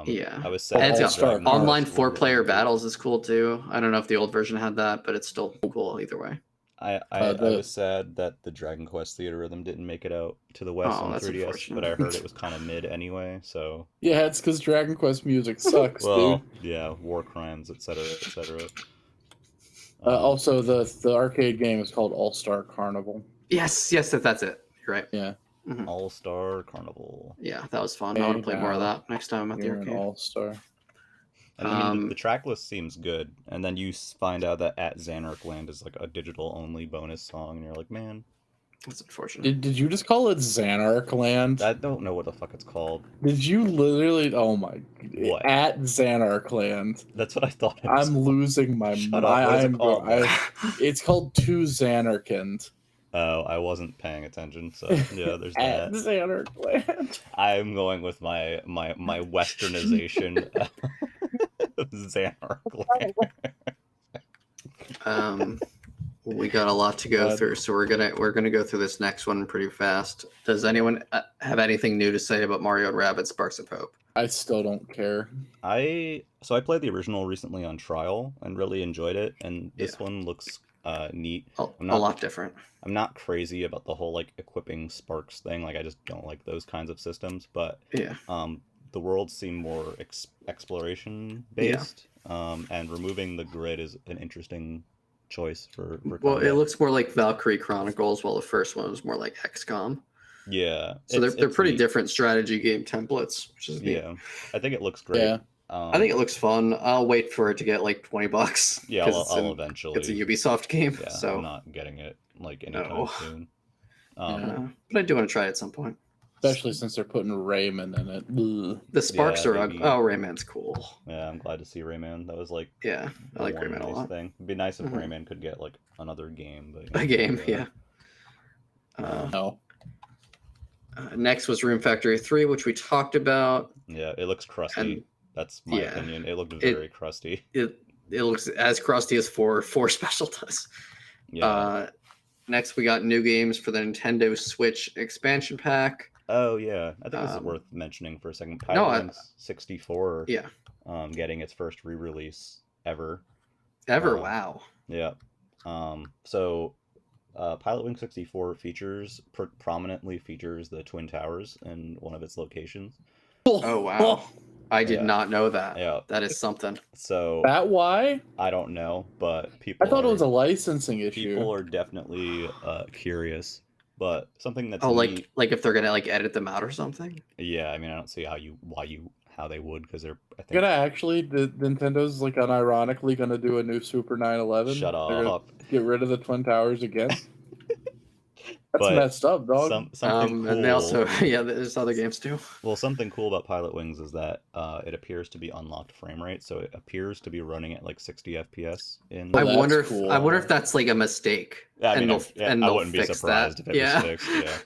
yeah, I was sad. and it's that got Dragon online Quest 4-player Warrior- battles is cool too. I don't know if the old version had that, but it's still cool either way. I was sad that the Dragon Quest Theatrhythm didn't make it out to the West Oh, on that's 3DS, unfortunate. but I heard it was kind of mid anyway. So Yeah, it's because Dragon Quest music sucks, well, dude. yeah, war crimes, etc., etc. Also, the arcade game is called All Star Carnival. Yes, that's it. You're right. Yeah, All Star Carnival. Yeah, that was fun. I want to play more of that next time at the you're an arcade. All Star. And I mean, the track list seems good, and then you find out that At Xanark Land is like a digital only bonus song, and you're like, man, That's unfortunate. Did you just call it Xanark Land? I don't know what the fuck it's called. Did you literally? Oh my! What? At Xanark Land. That's what I thought. It was I'm called. losing my Shut mind. up. What is it called? It's called To Xanarkand. Oh, I wasn't paying attention, so yeah, there's At that. Xanark Land. I'm going with my westernization of Xanark Land. We got a lot to go God. through, so we're gonna go through this next one pretty fast. Does anyone have anything new to say about Mario and Rabbids Sparks of Hope? I still don't care. I played the original recently on trial and really enjoyed it, and this one looks neat. A lot different. I'm not crazy about the whole like equipping sparks thing. Like I just don't like those kinds of systems. But Yeah. the worlds seem more exploration based. And removing the grid is an interesting choice for Well, combat. it looks more like Valkyrie Chronicles, while the first one was more like XCOM. Yeah. So they're it's pretty neat. different strategy game templates, which is neat. Yeah, I think it looks great. Yeah. I think it looks fun. I'll wait for it to get like $20. Yeah, 'cause I'll eventually. It's a Ubisoft game, Yeah, so I'm not getting it like anytime No. soon. but I do want to try it at some point. Especially since they're putting Rayman in it. Ugh. The sparks Yeah, are maybe. oh, Rayman's cool. Yeah, I'm glad to see Rayman. That was like Yeah, I like one Rayman a nice lot. thing. It'd be nice if Mhm. Rayman could get like another game, but A game, yeah. yeah. No. Next was Room Factory 3, which we talked about. Yeah, it looks crusty. And That's my yeah, opinion. It looked very crusty. it looks as crusty as 4 Special does. Yeah. Next, we got new games for the Nintendo Switch expansion pack. Oh yeah, I think this is um, worth mentioning for a second. no, Pilot 64. Yeah, Getting its first re-release ever. ever. Wow. Yeah. So Pilot Wing 64 prominently features the Twin Towers in one of its locations. Oh wow. I did Yeah. not know that. Yeah. That is something. So That why? I don't know, but people I thought it are- was a licensing issue. people are definitely curious. But something that's Oh, neat, like if they're gonna like edit them out or something. yeah, I mean I don't see why you how they would, because they're, I think, Gonna actually, Nintendo's like unironically gonna do a new Super 911. shut They're gonna up. get rid of the Twin Towers again. That's But messed up, dog. something cool. And they also, yeah, there's other games too. Well, something cool about Pilot Wings is that it appears to be unlocked frame rate, so it appears to be running at like 60 FPS in. Oh, I that's wonder if cool. I wonder if that's like a mistake. Yeah, I mean, and I they'll wouldn't be fix surprised that. if it Yeah. was fixed. Yeah.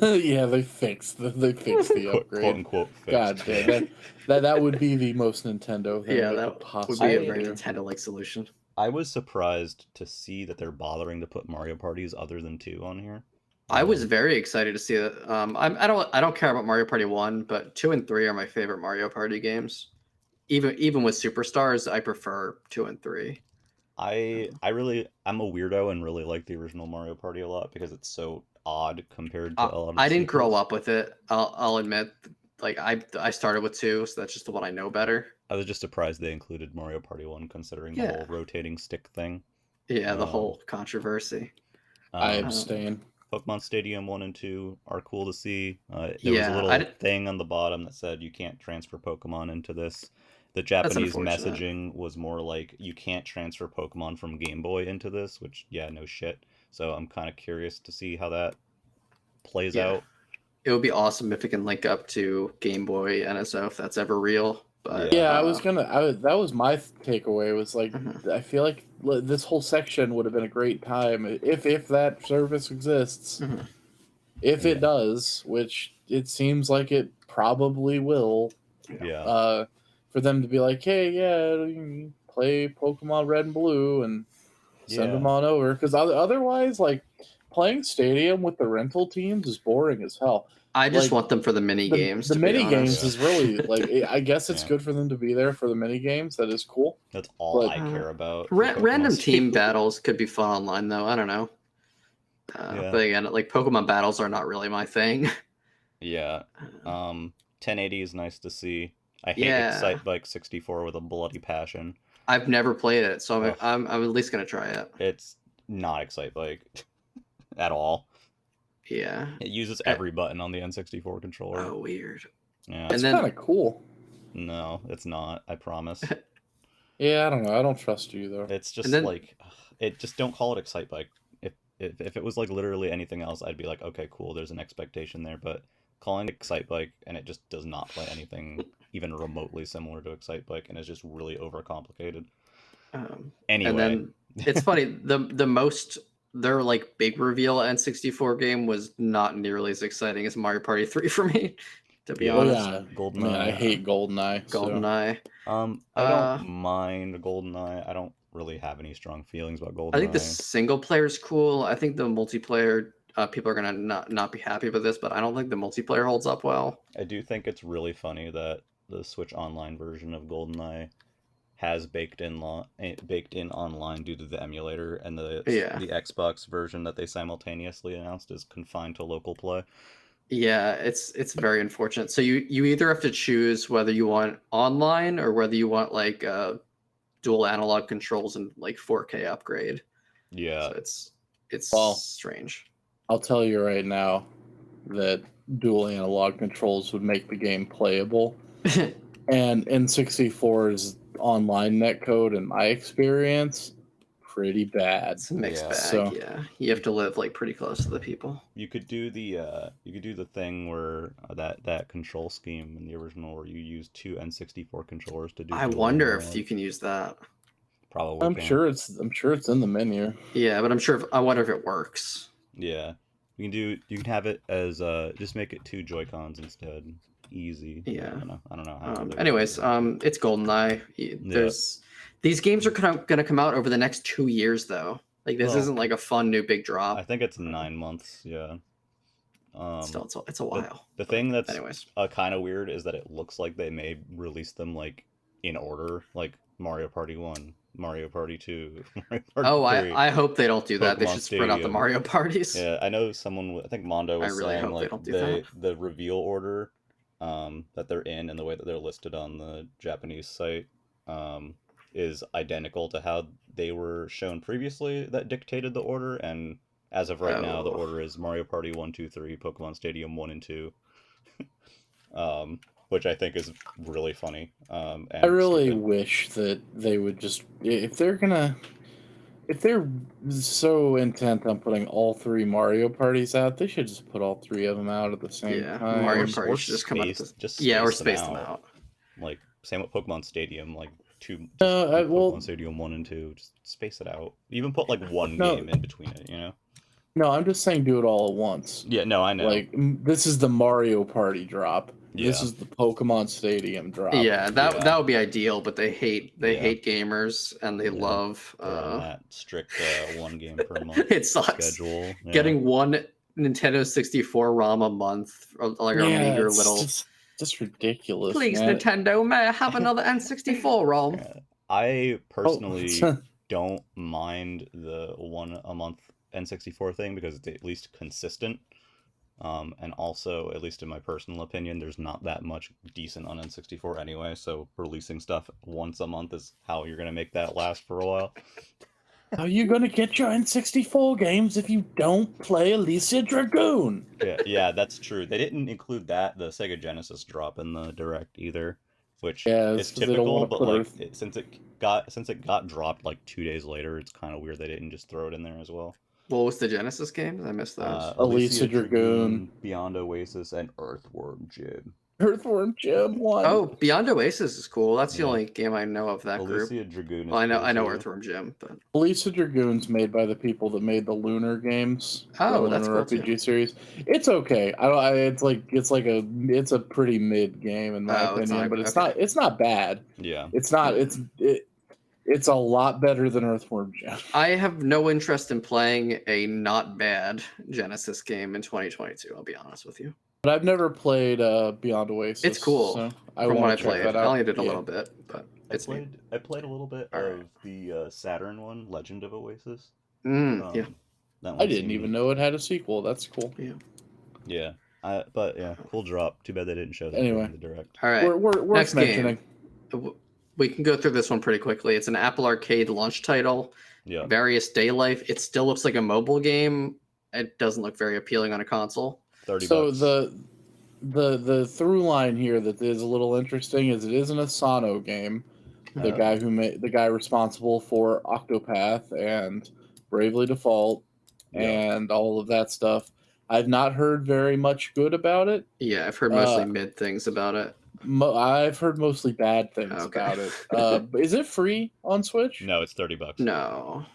Yeah, they fixed the upgrade. Quote unquote fixed. God damn, that would be the most Nintendo thing. Yeah, they that could would possibly be a very do. Nintendo-like solution. I was surprised to see that they're bothering to put Mario parties other than 2 on here. I was very excited to see that. I don't care about Mario Party 1, but 2 and 3 are my favorite Mario Party games. Even with Superstars, I prefer 2 and 3. I'm a weirdo and really like the original Mario Party a lot because it's so odd compared to a lot of the I didn't grow sequels. up with it. I'll admit, like I started with 2, so that's just the one I know better. I was just surprised they included Mario Party 1 considering the Yeah. whole rotating stick thing. Yeah, the whole controversy. I Um, abstain. Pokemon Stadium 1 and 2 are cool to see. There was Yeah, a I little d- thing on the bottom that said you can't transfer Pokemon into this. The Japanese unfortunate. messaging was more like you can't transfer Pokemon from Game Boy into this, which, yeah, no shit. So I'm kind of curious to see how that plays Yeah. out. It would be awesome if it can link up to Game Boy NSO if that's ever real. But Yeah, that was my takeaway. Was like, Mhm. I feel like this whole section would have been a great time if that service exists. Mhm. If Yeah. it does, which it seems like it probably will. Yeah. For them to be like, hey, yeah, you can play Pokemon Red and Blue and send Yeah. them on over. Because otherwise, like, playing Stadium with the rental teams is boring as hell. I just like, want them for the mini games. The to mini be games honest. is really like I guess it's Yeah. good for them to be there for the mini games. That is cool. That's all But- I care about. for Pokemon Random Stadium. team battles could be fun online though. I don't know. Yeah. But again, like Pokemon battles are not really my thing. Yeah. 1080 is nice to see. I hate Yeah. Excite Bike 64 with a bloody passion. I've never played it, so Ugh. I'm at least gonna try it. It's not Excite Bike at all. Yeah. It uses every button on the N64 controller. Oh, weird. Yeah. That's then- kind of cool. No, it's not. I promise. Yeah, I don't know. I don't trust you though. It's just And then- like just don't call it Excite Bike. If it was like literally anything else, I'd be like, okay, cool. There's an expectation there, but calling it Excite Bike and it just does not play anything even remotely similar to Excite Bike, and it's just really overcomplicated. Anyway, And then it's funny. The most their like big reveal N64 game was not nearly as exciting as Mario Party 3 for me. To be Yeah. Oh honest, yeah, GoldenEye. man, I hate GoldenEye. so- GoldenEye. I don't mind GoldenEye. I don't really have any strong feelings about GoldenEye. I think the single player is cool. I think the multiplayer, people are gonna not be happy with this, but I don't think the multiplayer holds up well. I do think it's really funny that the Switch Online version of GoldenEye has baked in online due to the emulator, and the Xbox version that they simultaneously announced is confined to local play. Yeah, it's very unfortunate. So you either have to choose whether you want online or whether you want like dual analog controls and like 4K upgrade. Yeah. So it's Well, strange. I'll tell you right now that dual analog controls would make the game playable. And N64's online netcode, in my experience, pretty bad. It's a mixed Yeah. bag. So- Yeah, you have to live like pretty close to the people. You could do the thing where that control scheme in the original where you use 2 N64 controllers to do. I dual wonder analog. if you can use that. Probably. I'm can. sure it's in the menu. Yeah, but I wonder if it works. Yeah, you can have it as just make it 2 Joy-Cons instead. Easy. Yeah. I don't know how. they would Anyways, do that. it's GoldenEye. These games are gonna come out over the next 2 years though. Like this Well, isn't like a fun new big drop. I think it's 9 months. Yeah. Still, it's a while. The thing that's Anyways, kind of weird is that it looks like they may release them like in order, like Mario Party 1, Mario Party 2, Mario Party 3. I hope they don't do that. They Pokemon should spread out the Stadium. Mario parties. Yeah, I know I think Mondo was really saying hope they like don't do that. the reveal order that they're in and the way that they're listed on the Japanese site is identical to how they were shown previously that dictated the order, and as of right now the Oh. order is Mario Party 1, 2, 3, Pokemon Stadium 1 and 2. which I think is really funny. And I really stupid. wish that they would just, if they're so intent on putting all 3 Mario parties out, they should just put all 3 of them out at the same Yeah, time. Mario Or Party should just come out at space- this. just Yeah, or space them space them out. out. Like same with Pokemon Stadium, like just well- Pokemon Stadium 1 and 2, just space it out. Even put like one No. game in between it, you know? No, I'm just saying do it all at once. Yeah, no, I know. Like, this is the Mario Party drop. This Yeah. is the Pokemon Stadium drop. Yeah, that Yeah. that would be ideal, but they hate Yeah. hate gamers and they Yeah. love They're on that strict one game per month it sucks. schedule. Yeah. Getting one Nintendo 64 ROM a month, or like a meager it's little. just ridiculous. Please, man. Nintendo, may I have another N64 ROM? Yeah. I personally Oh. don't mind the 1 a month N64 thing because it's at least consistent. And also, at least in my personal opinion, there's not that much decent on N64 anyway, so releasing stuff once a month is how you're going to make that last for a while. How are you gonna get your N64 games if you don't play Alicia Dragoon? Yeah, that's true. They didn't include the Sega Genesis drop in the Direct either, which Yeah, is 'cause they don't typical, wanna but put like Earth- since it got dropped like 2 days later, it's kind of weird they didn't just throw it in there as well. What was the Genesis games? I missed those. Alicia Dragoon, Beyond Oasis, and Earthworm Jim. Earthworm Jim 1. Oh, Beyond Oasis is cool. That's the Yeah. only game I know of that group. Alicia Dragoon. Is Well, I know cool, too. Earthworm Jim, but Alicia Dragoon's made by the people that made the Lunar games. Oh, the that's Lunar cool, RPG series. It's okay. It's a pretty mid game in my Oh, it's opinion, not- but okay. it's not bad. Yeah. It's not. It's a lot better than Earthworm Jim. I have no interest in playing a not bad Genesis game in 2022. I'll be honest with you. But I've never played Beyond Oasis. It's cool, So I From what want I to check played, that I out. only did a Yeah. little bit, but it's neat. I played a little bit Alright. of the Saturn one, Legend of Oasis. Yeah. That one I didn't seemed even neat. know it had a sequel. That's cool. Yeah. But yeah, cool drop. Too bad they didn't show that Anyway. in the Direct. All right. Worth Next game. mentioning. We can go through this one pretty quickly. It's an Apple Arcade launch title. Yeah. Various Day Life. It still looks like a mobile game. It doesn't look very appealing on a console. $30. So the through line here that is a little interesting is it is an Asano game. The guy responsible for Octopath and Bravely Default and all of that stuff. I've not heard very much good about it. Yeah, I've heard mostly mid things about it. I've heard mostly bad things Okay. about it. Is it free on Switch? No, it's $30. No.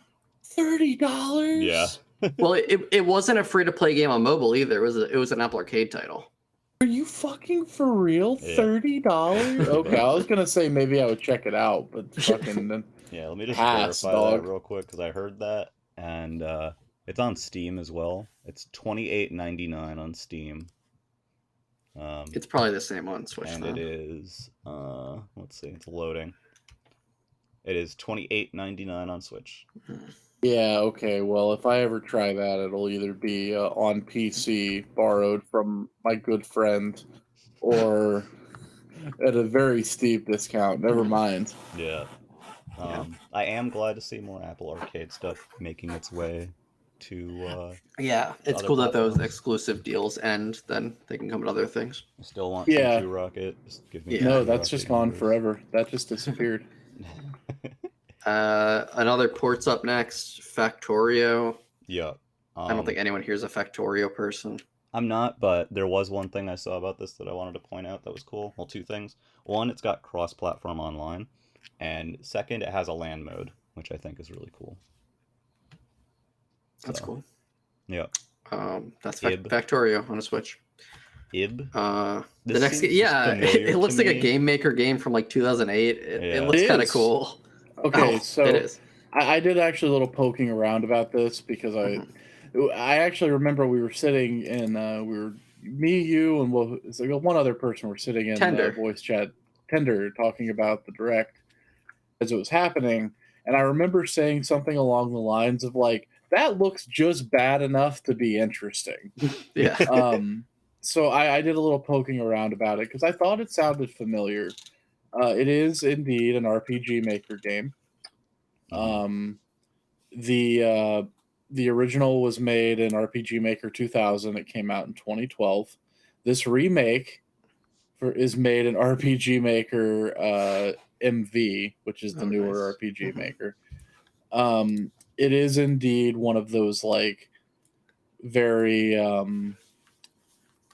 $30. Yeah. Well, it wasn't a free to play game on mobile either. It was an Apple Arcade title. Are you fucking for real? Yeah. $30? Okay, I was gonna say maybe I would check it out, but fucking Yeah, let me just Pass, verify dog. that real quick because I heard that, and it's on Steam as well. It's $28.99 on Steam. It's probably the same on Switch. And though. it is let's see, it's loading. It is $28.99 on Switch. yeah. Okay, well, if I ever try that, it'll either be on PC borrowed from my good friend, or at a very steep discount. Never mind. Yeah. I am glad to see more Apple Arcade stuff making its way to Yeah, it's other cool that those platforms. exclusive deals end. Then they can come to other things. I still want Yeah. Two Rocket. Just give me Yeah. No, Two that's just Rocket gone numbers. forever. That just disappeared. Another port's up next. Factorio. Yeah. I don't think anyone here's a Factorio person. I'm not, but there was one thing I saw about this that I wanted to point out that was cool. Well, two things. One, it's got cross-platform online, and second, it has a LAN mode, which I think is really cool. That's So, cool. Yeah. That's Ib. Factorio on a Switch. Ib. The This next, seems yeah, familiar it looks to like a me. Game Maker game from like 2008. It Yeah. looks It kind of is. cool. Okay, Oh, so it is. I did actually a little poking around about this because I actually remember we were sitting in me, you, and it's like one other person were sitting in Tender. voice chat, Tender, talking about the Direct as it was happening, and I remember saying something along the lines of like, "That looks just bad enough to be interesting." Yeah. So I did a little poking around about it because I thought it sounded familiar. It is indeed an RPG Maker game. The original was made in RPG Maker 2000. It came out in 2012. This remake, is made in RPG Maker MV, which is the newer nice. RPG Maker. It is indeed one of those like very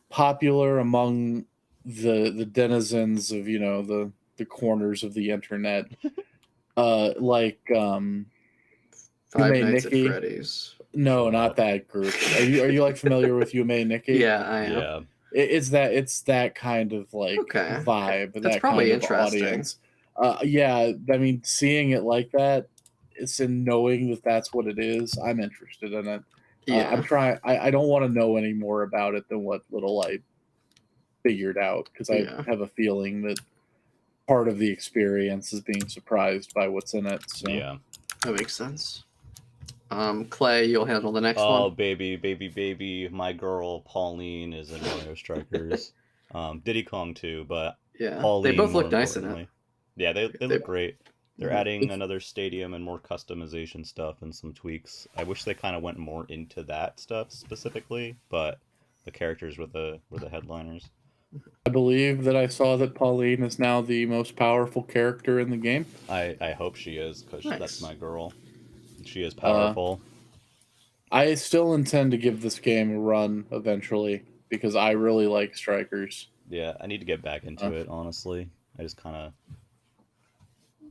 popular among the denizens of the corners of the internet. Like Five Yume Nights Nikki. at Freddy's. No, Shut not up. that group. Are you like familiar with Yume Nikki? Yeah, I am. Yeah. It's that kind of like Okay. vibe. That's that probably kind of interesting. audience. Yeah, I mean, seeing it like that, it's in knowing that that's what it is. I'm interested in it. Yeah. I'm trying. I don't want to know any more about it than what little I figured out, because I have a feeling that part of the experience is being surprised by what's in it. So. Yeah. That makes sense. Clay, you'll handle the next Oh, one. baby, my girl Pauline is in Mario Strikers. Diddy Kong too, but Yeah, Pauline they both more look nice in it. importantly. Yeah, they look great. They're adding another stadium and more customization stuff and some tweaks. I wish they kind of went more into that stuff specifically, but the characters were the headliners. I believe that I saw that Pauline is now the most powerful character in the game. I hope she is, because Nice. that's my girl. She is powerful. I still intend to give this game a run eventually, because I really like Strikers. Yeah, I need to get back into it, honestly. I just kind of...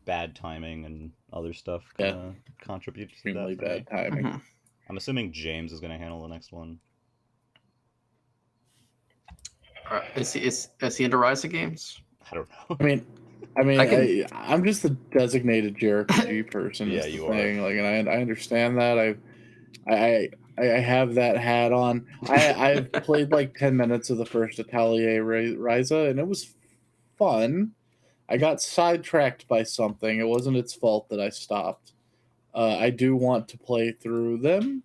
bad timing and other stuff kind of contribute to that. Extremely bad timing. Mm-hmm. I'm assuming James is going to handle the next one. Is he into Rise of games? I don't know. I'm just the designated JRPG person. Yeah, is the you thing. Like, and I understand that. I have that hat on. I've played like 10 minutes of the first Atelier Ryza, and it was fun. I got sidetracked by something. It wasn't its fault that I stopped. I do want to play through them.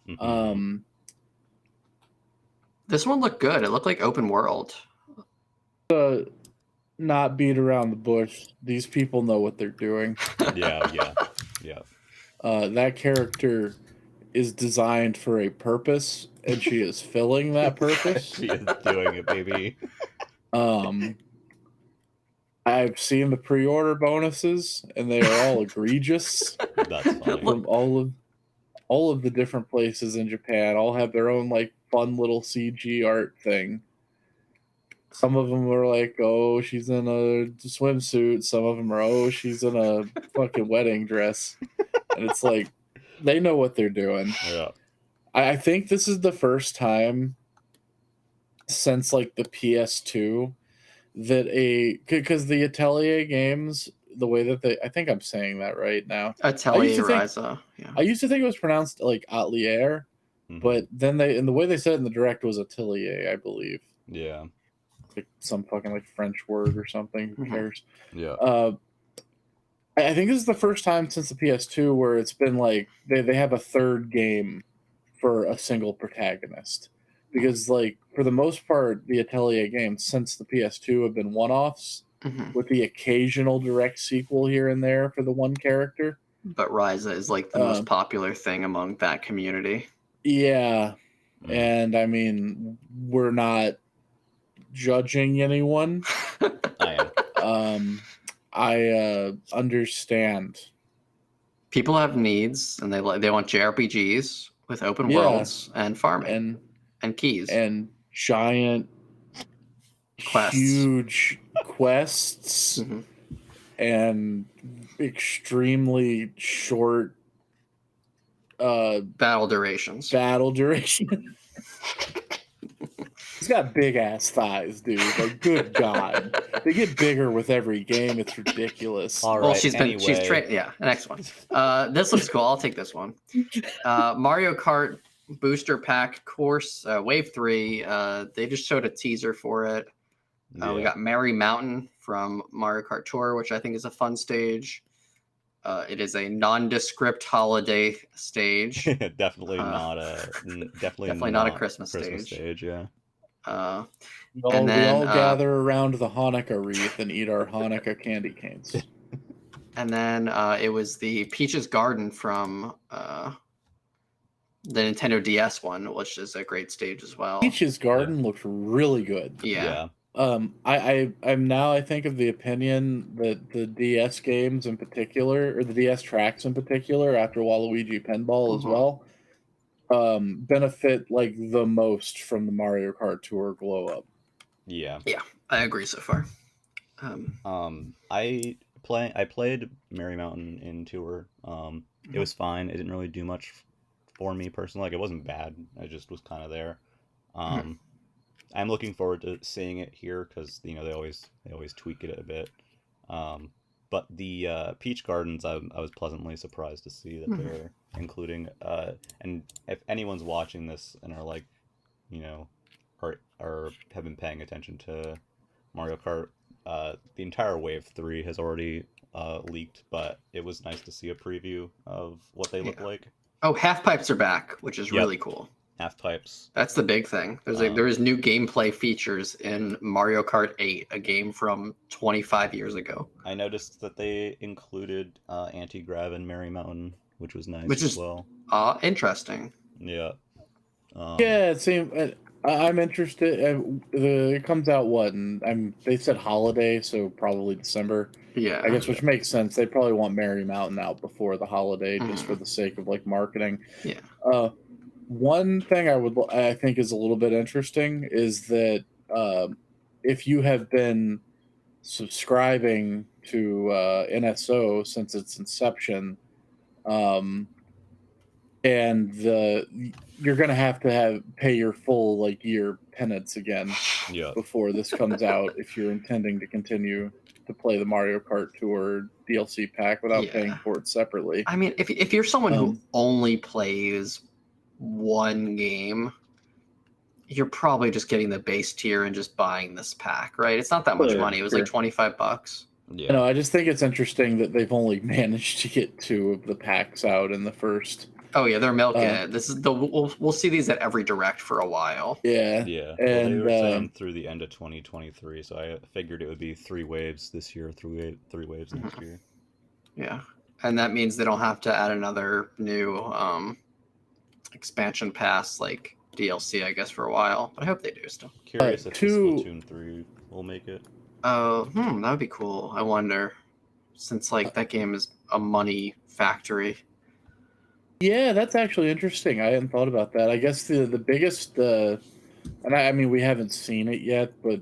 Mm-hmm. This one looked good. It looked like open world. Not beat around the bush. These people know what they're doing. Yeah. That character is designed for a purpose, and she is filling that purpose. She is doing it, baby. I've seen the pre-order bonuses, and they are all egregious. That's funny. From all of the different places in Japan, all have their own like fun little CG art thing. Some of them are like, oh, she's in a swimsuit. Some of them are, oh, she's in a fucking wedding dress. And it's like, they know what they're doing. Yeah. I think this is the first time since like the PS2 that because the Atelier games, the way that I think I'm saying that right now. Atelier Ryza. Yeah. I used to think it was pronounced like Atelier, but then the way they said it in the direct was Atelier, I believe. Yeah. Like some fucking like French word or something. Who cares? Yeah. I think this is the first time since the PS2 where it's been like they have a third game for a single protagonist. Because like for the most part, the Atelier games since the PS2 have been one-offs with the occasional direct sequel here and there for the one character. But Ryza is like the most popular thing among that community. Yeah. And I mean, we're not judging anyone. I am. I understand. People have needs, and they want JRPGs with open worlds and farming and keys and giant, quests. huge quests and extremely short battle durations. He's got big ass thighs, dude. Like, good God, they get bigger with every game. It's ridiculous. All right. Well, she's trained. Yeah, the next one. This looks cool. I'll take this one. Mario Kart Booster Pack Course Wave 3. They just showed a teaser for it. We got Merry Mountain from Mario Kart Tour, which I think is a fun stage. It is a nondescript holiday stage. Definitely not a Christmas stage. Yeah. We all gather around the Hanukkah wreath and eat our Hanukkah candy canes. And then it was the Peach's Garden from the Nintendo DS one, which is a great stage as well. Peach's Garden looks really good. Yeah. I'm now, I think, of the opinion that the DS games in particular, or the DS tracks in particular, after Waluigi Pinball as well, benefit like the most from the Mario Kart Tour glow up. Yeah. Yeah, I agree so far. I played Merry Mountain in Tour. It was fine. It didn't really do much for me personally. Like, it wasn't bad. I just was kind of there. I'm looking forward to seeing it here because they always tweak it a bit. But the Peach Gardens, I was pleasantly surprised to see that they're including. And if anyone's watching this and are like, or have been paying attention to Mario Kart, the entire Wave 3 has already leaked, but it was nice to see a preview of what they look like. Oh, half pipes are back, which is really cool. Half pipes. That's the big thing. There is new gameplay features in Mario Kart 8, a game from 25 years ago. I noticed that they included anti-grav in Merry Mountain, which was nice as well. Interesting. Yeah. Yeah, it seems. I'm interested. It comes out what? And they said holiday, so probably December. Yeah, I guess, which makes sense. They probably want Merry Mountain out before the holiday, just for the sake of like marketing. Yeah. One thing I think is a little bit interesting is that if you have been subscribing to NSO since its inception, and you're gonna have to pay your full like year penance again before this comes out if you're intending to continue to play the Mario Kart Tour DLC pack without paying for it separately. I mean, if you're someone who only plays one game, you're probably just getting the base tier and just buying this pack, right? It's not that much money. It was like $25. Yeah. No, I just think it's interesting that they've only managed to get 2 of the packs out in the first. Oh yeah, they're milking it. This is we'll see these at every direct for a while. Yeah. Yeah. Well, they were saying through the end of 2023, so I figured it would be 3 waves this year, 3 waves next year. Yeah, and that means they don't have to add another new expansion pass like DLC, I guess, for a while. But I hope they do still. Curious if Splatoon 3 will make it. Oh, that would be cool. I wonder, since like that game is a money factory. Yeah, that's actually interesting. I hadn't thought about that. I guess the biggest, and I mean, we haven't seen it yet, but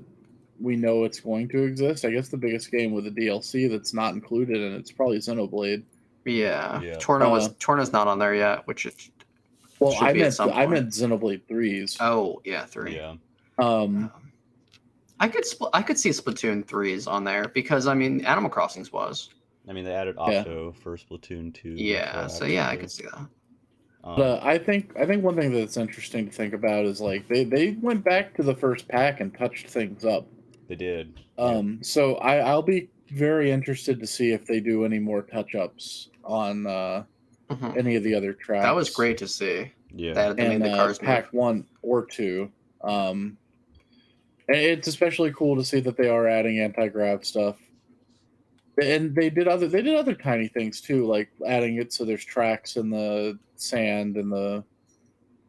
we know it's going to exist. I guess the biggest game with a DLC that's not included in it's probably Xenoblade. Yeah. Torna's not on there yet, which it should be at some point. I meant Xenoblade 3's. Oh yeah, 3. Yeah. I could see Splatoon 3's on there because I mean Animal Crossing's was. I mean, they added Octo for Splatoon 2. Yeah, so yeah, I could see that. But I think one thing that's interesting to think about is like they went back to the first pack and touched things up. They did. So I'll be very interested to see if they do any more touch-ups on any of the other tracks. That was great to see. Yeah. And the cars pack 1 or 2. And it's especially cool to see that they are adding anti-grav stuff. And they did other tiny things too, like adding it so there's tracks in the sand and the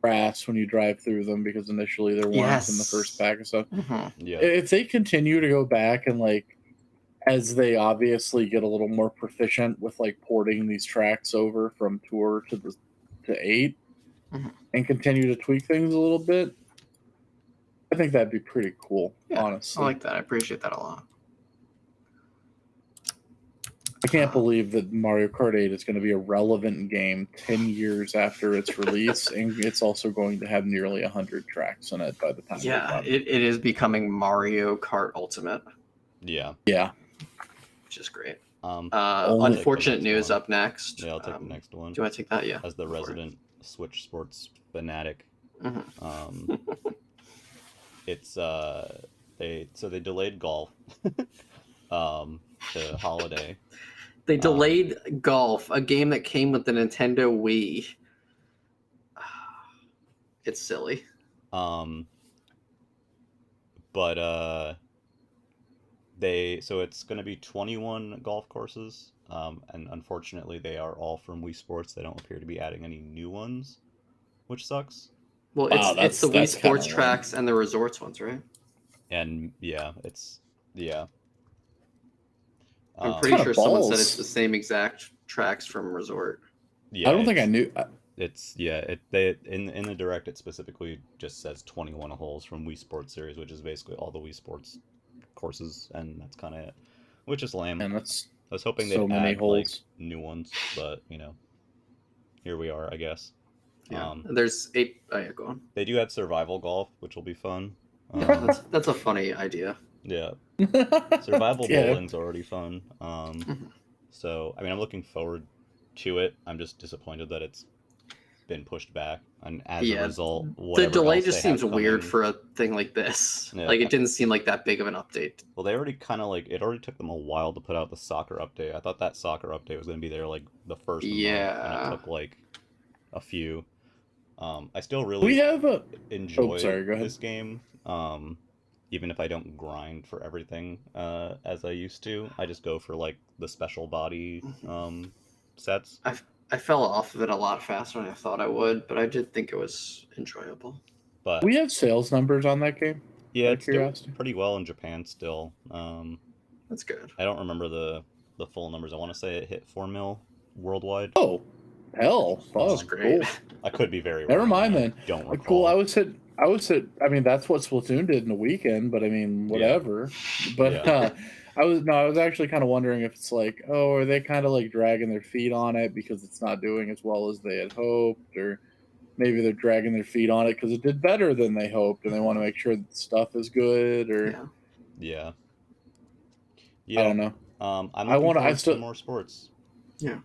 grass when you drive through them, because initially there weren't in the first pack and stuff. Yeah. If they continue to go back and like, as they obviously get a little more proficient with like porting these tracks over from Tour to 8, and continue to tweak things a little bit, I think that'd be pretty cool. Honestly, I like that. I appreciate that a lot. I can't believe that Mario Kart 8 is going to be a relevant game 10 years after its release, and it's also going to have nearly 100 tracks in it by the time. Yeah, it is becoming Mario Kart Ultimate. Yeah. Yeah. Which is great. Unfortunate news one. up next. Yeah, I'll take the next one. Do you want to take that? Yeah. As the resident Switch sports fanatic. It's they delayed golf to holiday. They delayed golf, a game that came with the Nintendo Wii. It's silly. But so it's going to be 21 golf courses, and unfortunately they are all from Wii Sports. They don't appear to be adding any new ones, which sucks. Well, it's the Wii Sports tracks and the resorts ones, right? And yeah, it's yeah. I'm It's pretty kind sure of someone said balls. it's the same exact tracks from Resort. Yeah, I don't think I knew. it's yeah. They in the direct it specifically just says 21 holes from Wii Sports Series, which is basically all the Wii Sports courses, and that's kind of it, which is lame. And that's I was hoping so they'd many add like holes. new ones, but here we are, I guess. Yeah, there's 8. Oh yeah, go on. They do have survival golf, which will be fun. That's a funny idea. Yeah, survival Yeah. bowling's already fun. Mhm. So I mean, I'm looking forward to it. I'm just disappointed that it's been pushed back, and as a Yeah, result, the whatever delay else just they have seems weird coming- for a thing like this. Yeah. Like it didn't seem like that big of an update. Well, they already kind of like it already took them a while to put out the soccer update. I thought that soccer update was going to be there like the first month, and Yeah. it took like a few. I still We really have a. enjoy sorry, go ahead. this game. Even if I don't grind for everything as I used to, I just go for like the special body sets. I fell off of it a lot faster than I thought I would, but I did think it was enjoyable. But We have sales numbers on that game. yeah, out of it's doing curiosity. pretty well in Japan still. That's good. I don't remember the full numbers. I want to say it hit 4 mil worldwide. Oh, hell! Oh, That's great. cool. I could be very Never wrong. mind I then. Don't recall. Cool. I would say. I mean, that's what Splatoon did in a weekend. But I mean, whatever. But Yeah. I was actually kind of wondering if it's like, oh, are they kind of like dragging their feet on it because it's not doing as well as they had hoped, or maybe they're dragging their feet on it because it did better than they hoped, and they want to make sure that stuff is good, or Yeah. Yeah. I Yeah. don't know. I'm I looking wanna- I forward still- to more sports. And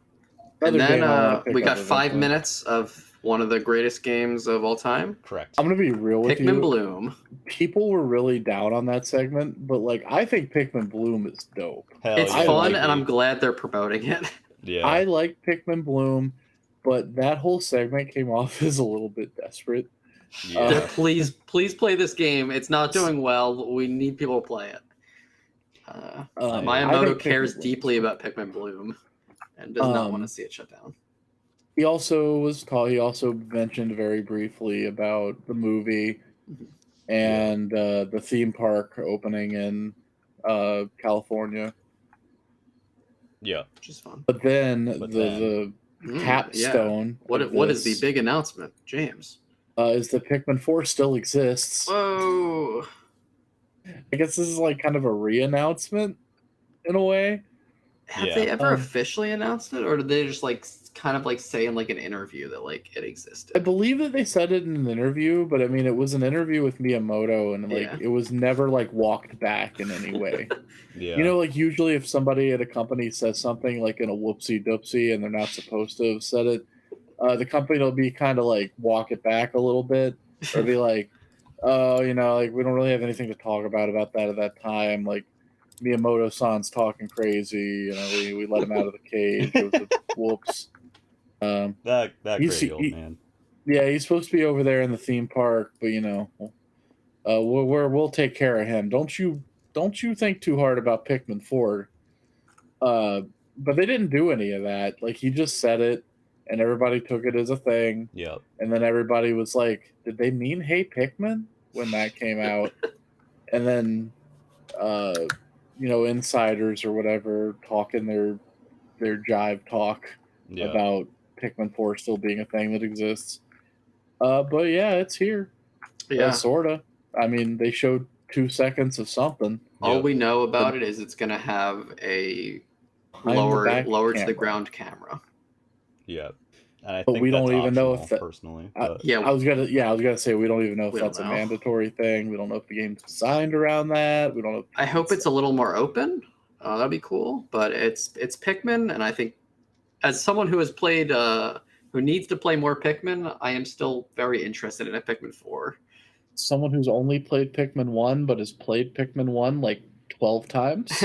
Another then game I wanna pick we got up 5 eventually. minutes of one of the greatest games of all time, Correct. I'm gonna be real with Pikmin you. Bloom. People were really down on that segment, but like I think Pikmin Bloom is dope. Hell It's yeah, fun, I and I'm agree. glad they're promoting it. Yeah. I like Pikmin Bloom, but that whole segment came off as a little bit desperate. Yeah. Please play this game. It's not doing well. We need people to play it. I Miyamoto think Pikmin cares Bloom is deeply fun. about Pikmin Bloom and does not want to Um, see it shut down. He also mentioned very briefly about the movie Mhm. and the theme park opening in California. Yeah. Which is fun. But then But the Yeah. capstone What of is the this, big announcement, James? is that Pikmin 4 still exists. Whoa! I guess this is like kind of a re-announcement in a way. Have Yeah. they ever Um, officially announced it, or did they just like kind of like say in like an interview that like it I existed? believe that they said it in an interview, but I mean, it was an interview with Miyamoto, and like Yeah. it was never like walked back in any way. Yeah. You know, like usually if somebody at a company says something like in a whoopsie doopsie and they're not supposed to have said it, the company will be kind of like walk it back a little bit, or be like, oh, like we don't really have anything to talk about that at that time. Like Miyamoto-san's talking crazy. We let him out of the cage. It was a whoops. that he's- crazy old he- man. Yeah, he's supposed to be over there in the theme park, but we'll take care of him. Don't you think too hard about Pikmin 4. But they didn't do any of that. Like he just said it, and everybody took it as a thing. Yep. And then everybody was like, "Did they mean Hey Pikmin?" when that came out? And then, insiders or whatever talking their jive talk Yeah. about Pikmin 4 still being a thing that exists. But yeah, it's here. Yeah. Sorta. I mean, they showed 2 seconds of something. All Yep. we know about it is it's gonna have a Behind the back lower to the camera. ground camera. Yep. And I But think we don't that's even know if optional, that- personally. I- But Yeah. I was gonna say we don't even know if We don't that's a know. mandatory thing. We don't know if the game's designed around that. We don't know. I hope it's a little more open. That'd be cool. But it's Pikmin, and I think as someone who has played, who needs to play more Pikmin, I am still very interested in a Pikmin 4. Someone who's only played Pikmin 1 but has played Pikmin 1 like 12 times.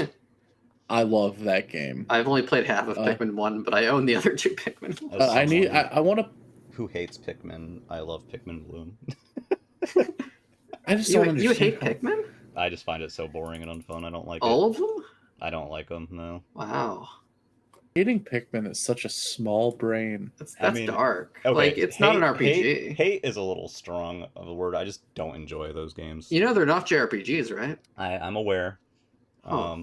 I love that game. I've only played half of Pikmin 1, but I own the other 2 Pikmin. as someone I want to. who hates Pikmin, I love Pikmin Bloom. I just don't You understand. hate how- Pikmin? I just find it so boring and unfun. I don't like All it. of them? I don't like them. No. Wow. Hating Pikmin is such a small brain. That's I mean, dark. okay, Like, it's not an RPG. Hate is a little strong of a word. I just don't enjoy those games. You know they're not JRPGs, right? I'm aware. Huh.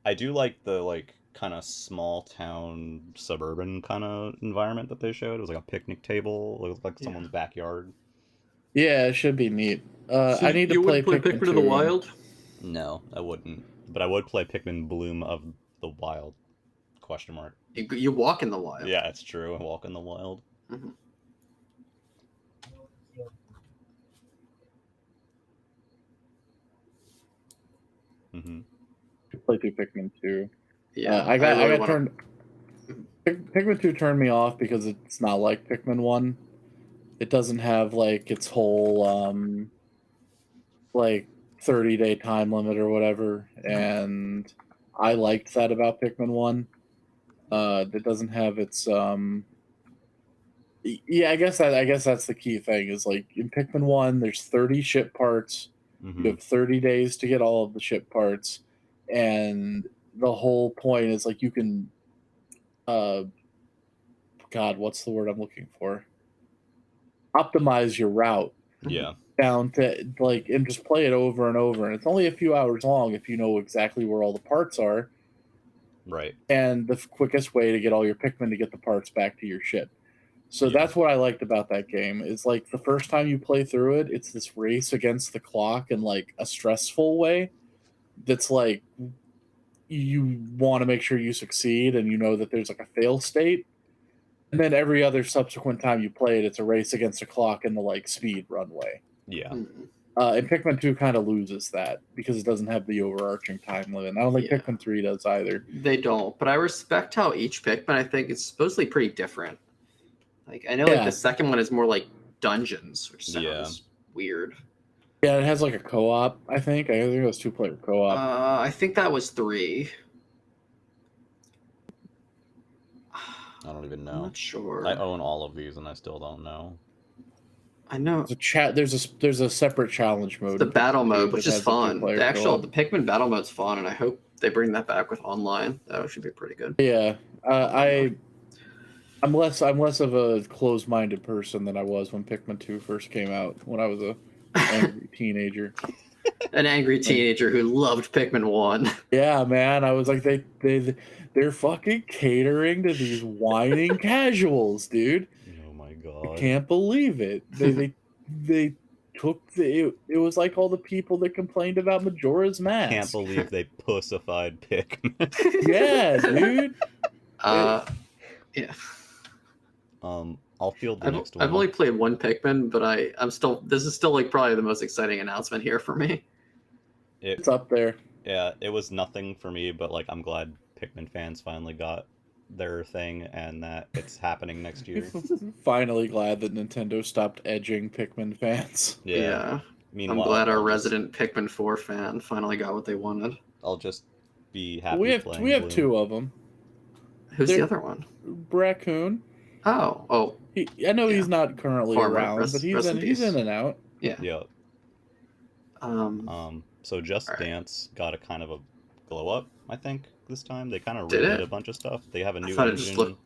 I do like the kind of small town suburban kind of environment that they showed. It was like a picnic table. It looked like someone's backyard. Yeah, it should be neat. So I need to you play wouldn't play Pikmin Pikmin in the 2. Wild? No, I wouldn't. But I would play Pikmin Bloom of the Wild. Question mark. You walk in the wild. Yeah, it's true. I walk in the wild. Mm-hmm. Mm-hmm. Play through Pikmin 2. Yeah, I got really wanna... turned. Pikmin 2 turned me off because it's not like Pikmin 1. It doesn't have like its whole like 30-day time limit or whatever, and I liked that about Pikmin 1. It doesn't have its yeah, I guess that's the key thing is like in Pikmin 1 there's 30 ship parts. Mm-hmm. You have 30 days to get all of the ship parts, and the whole point is like you can God, what's the word I'm looking for? Optimize your route Yeah. down to like and just play it over and over. And it's only a few hours long if you know exactly where all the parts are. Right. And the quickest way to get all your Pikmin to get the parts back to your ship. So that's what I liked about that game. Is like the first time you play through it, it's this race against the clock in like a stressful way. That's like you want to make sure you succeed, and you know that there's like a fail state. And then every other subsequent time you play it, it's a race against the clock in the like speed runway. Yeah. Mm-hmm. And Pikmin 2 kind of loses that because it doesn't have the overarching time limit. I don't think Pikmin 3 does either. They don't, but I respect how each Pikmin, I think, is supposedly pretty different. Like, I know like the second one is more like dungeons, which sounds weird. Yeah, it has like a co-op, I think. I think it was 2-player co-op. I think that was 3. I don't even know. I'm not sure. I own all of these and I still don't know. I know. There's a separate challenge mode. The battle mode, which is fun. The co-op. the Pikmin battle mode's fun, and I hope they bring that back with online. That should be pretty good. Yeah, I'm less of a closed-minded person than I was when Pikmin 2 first came out. When I was a angry teenager. An angry teenager who loved Pikmin 1. Yeah, man. I was like, they're fucking catering to these whining casuals, dude. Oh my god. I can't believe it. They took it was like all the people that complained about Majora's Mask. Can't believe they pussified Pikmin. Yeah, dude. Yeah. I'll field the next one. I've only played one Pikmin, but I'm still. This is still like probably the most exciting announcement here for me. It's up there. Yeah, it was nothing for me, but like I'm glad Pikmin fans finally got their thing and that it's happening next year. Finally glad that Nintendo stopped edging Pikmin fans. Yeah. Meanwhile, I'm glad our resident Pikmin 4 fan finally got what they wanted. I'll just be happy. We have Bloom. 2 of them. Who's the other one? Raccoon. Oh. I know he's not currently Farmer, around, but he's in and out. Yeah. Yeah. So Just Dance got a kind of a glow up, I think, this time. They kind of redid a bunch of stuff. They have a new engine. It just looked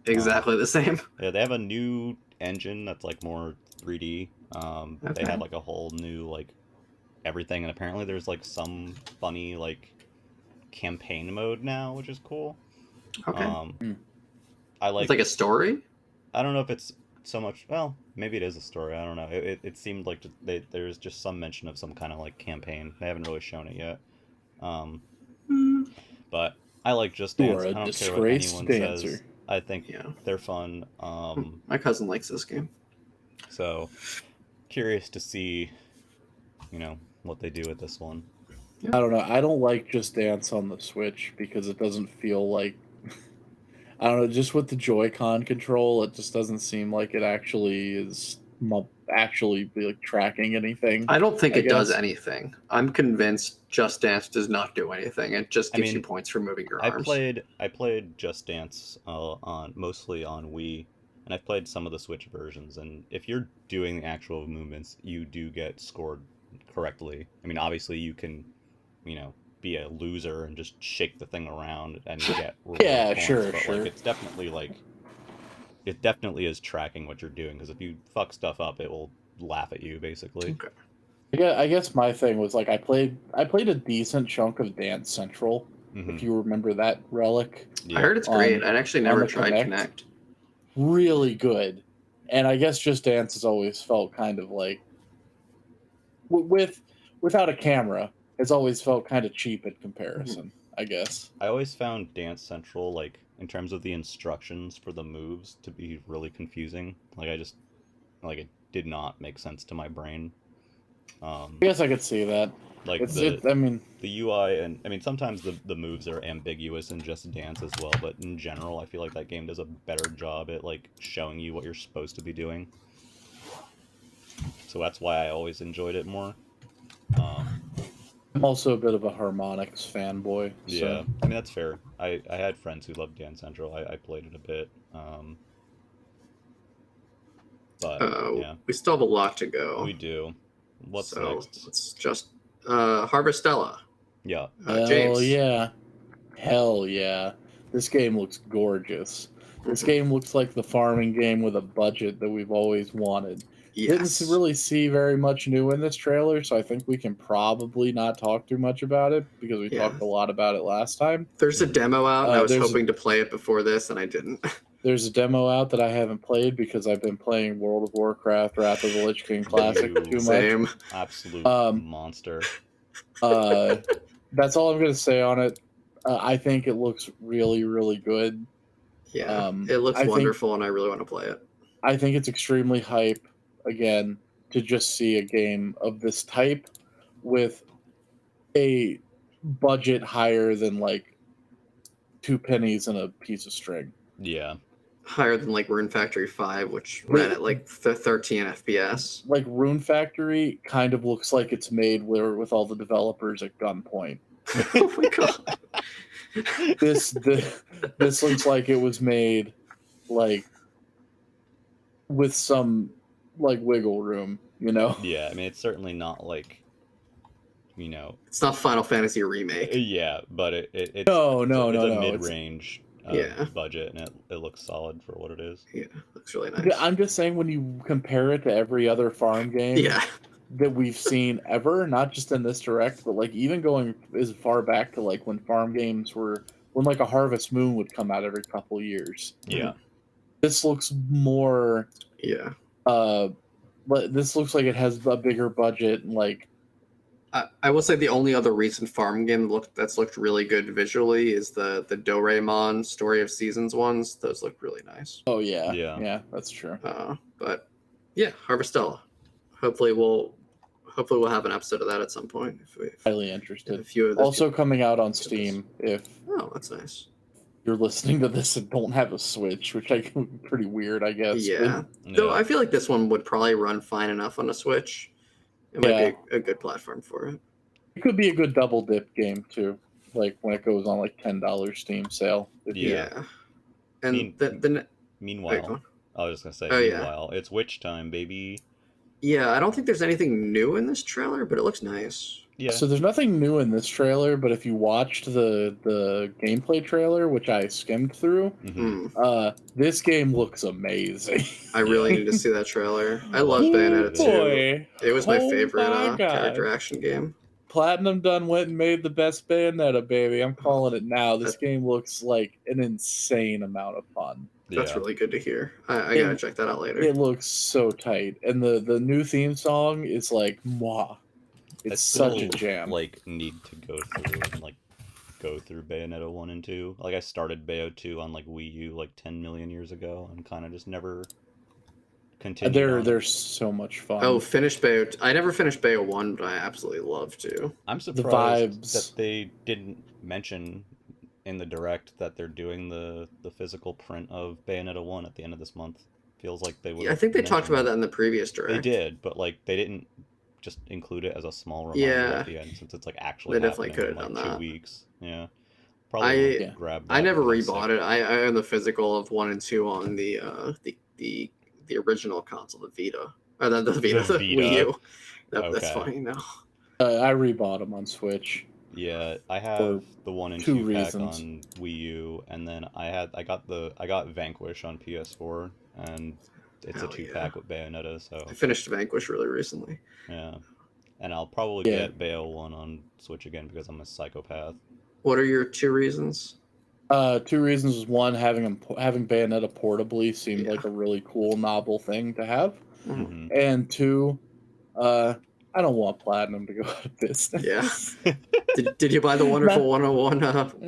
exactly the same. Yeah, they have a new engine that's like more 3D. They had like a whole new like everything, and apparently there's like some funny like campaign mode now, which is cool. Okay. I like. It's like a story. I don't know if it's so much. Well, maybe it is a story. I don't know. It seemed like there's just some mention of some kind of like campaign. They haven't really shown it yet. But I like Just Dance. I don't care what anyone says. I think they're fun. My cousin likes this game. So curious to see, what they do with this one. I don't know. I don't like Just Dance on the Switch because it doesn't feel like. I don't know. Just with the Joy-Con control, it just doesn't seem like it actually is like tracking anything. I don't think it does anything. I'm convinced Just Dance does not do anything. It just gives you points for moving your arms. I played Just Dance mostly on Wii, and I've played some of the Switch versions. And if you're doing the actual movements, you do get scored correctly. I mean, obviously you can, be a loser and just shake the thing around and get Yeah, points, sure, but sure. like it's definitely like it definitely is tracking what you're doing, because if you fuck stuff up, it will laugh at you basically. Okay. Yeah, I guess my thing was like I played a decent chunk of Dance Central, if you remember that relic. Yeah. I heard it's great. On- I'd actually on never the tried Connect. Really good, and I guess Just Dance has always felt kind of like without a camera, it's always felt kind of cheap in comparison. I guess. I always found Dance Central, like in terms of the instructions for the moves, to be really confusing. Like it did not make sense to my brain. I guess I could see that. Like I mean, the UI, and I mean sometimes the moves are ambiguous in Just Dance as well, but in general I feel like that game does a better job at like showing you what you're supposed to be doing. So that's why I always enjoyed it more. I'm also a bit of a harmonics fanboy. So. Yeah, I mean that's fair. I had friends who loved Dance Central. I played it a bit. But yeah, We still have a lot to go. we do. What's so next? It's just Harvestella. Yeah. Hell James. yeah. Hell yeah. This game looks gorgeous. This game looks like the farming game with a budget that we've always wanted. Yes. Didn't really see very much new in this trailer, so I think we can probably not talk too much about it because we talked a lot about it last time. There's a demo out, and I was there's hoping to play it before this, and I didn't. There's a demo out that I haven't played because I've been playing World of Warcraft Wrath of the Lich King Classic too much. Same. Absolute monster. That's all I'm going to say on it. I think it looks really, really good. Yeah, it looks wonderful, and I really want to play it. I think it's extremely hype, again, to just see a game of this type with a budget higher than like 2 pennies and a piece of string. Yeah. Higher than like Rune Factory 5, which ran at like 13 FPS. Like Rune Factory kind of looks like it's made with all the developers at gunpoint. Oh my god. This looks like it was made like with some like wiggle room, you know? Yeah, I mean it's certainly not like, it's not Final Fantasy Remake. Yeah, but it's no, a mid-range budget, and it looks solid for what it is. Yeah, looks really nice. I'm just saying, when you compare it to every other farm game that we've seen ever, not just in this direct, but like even going as far back to like when farm games were, when like a Harvest Moon would come out every couple of years. Yeah. This looks more but this looks like it has a bigger budget. Like I will say the only other recent farm game that's looked really good visually is the Doraemon Story of Seasons ones. Those look really nice. Oh yeah, that's true. But yeah, Harvestella. Hopefully we'll have an episode of that at some point. Highly interested. A few of also coming out on Steam. Oh, that's nice. You're listening to this and don't have a Switch, which I pretty weird, I guess. Yeah. Though I feel like this one would probably run fine enough on a Switch. It might be a good platform for it. It could be a good double dip game too, like when it goes on like $10 Steam sale. Yeah. And meanwhile, I was just gonna say, meanwhile, it's Witch time, baby. Yeah, I don't think there's anything new in this trailer, but it looks nice. Yeah. So there's nothing new in this trailer, but if you watched the gameplay trailer, which I skimmed through, this game looks amazing. I really need to see that trailer. I love Bayonetta 2. It was my favorite character action game. Platinum done went and made the best Bayonetta, baby. I'm calling it now. This game looks like an insane amount of fun. That's really good to hear. I gotta check that out later. It looks so tight, and the new theme song is like mwah. It's such a jam. Like need to go through Bayonetta 1 and 2. Like I started Bayo 2 on like Wii U like 10 million years ago and kind of just never continued. They're so much fun. Oh, finished Bayo. I never finished Bayo 1, but I absolutely love to. I'm surprised that they didn't mention in the direct that they're doing the physical print of Bayonetta 1 at the end of this month. Feels like they would. Yeah, I think they talked about that in the previous direct. They did, but like they didn't just include it as a small reminder at the end, since it's like actually they definitely could have in done like that. 2 weeks. Yeah, probably grab that. I never rebought it. I own the physical of 1 and 2 on the original console, the Vita, or the Vita, the Wii U. That's funny. No, I rebought them on Switch. Yeah, I For have the 1 and 2 2 pack reasons. on Wii U, and then I got Vanquish on PS4, and it's a Hell 2 yeah. pack with Bayonetta, I so finished Vanquish really recently. yeah. And I'll probably Yeah. get Bayo 1 on Switch again because I'm a psychopath. What are your 2 reasons? 2 reasons is one, having Bayonetta portably seemed Yeah. like a really cool, novel thing to have, Mhm. Hmm and 2, I don't want Platinum to go out of business. Yeah. Did you buy the Wonderful 101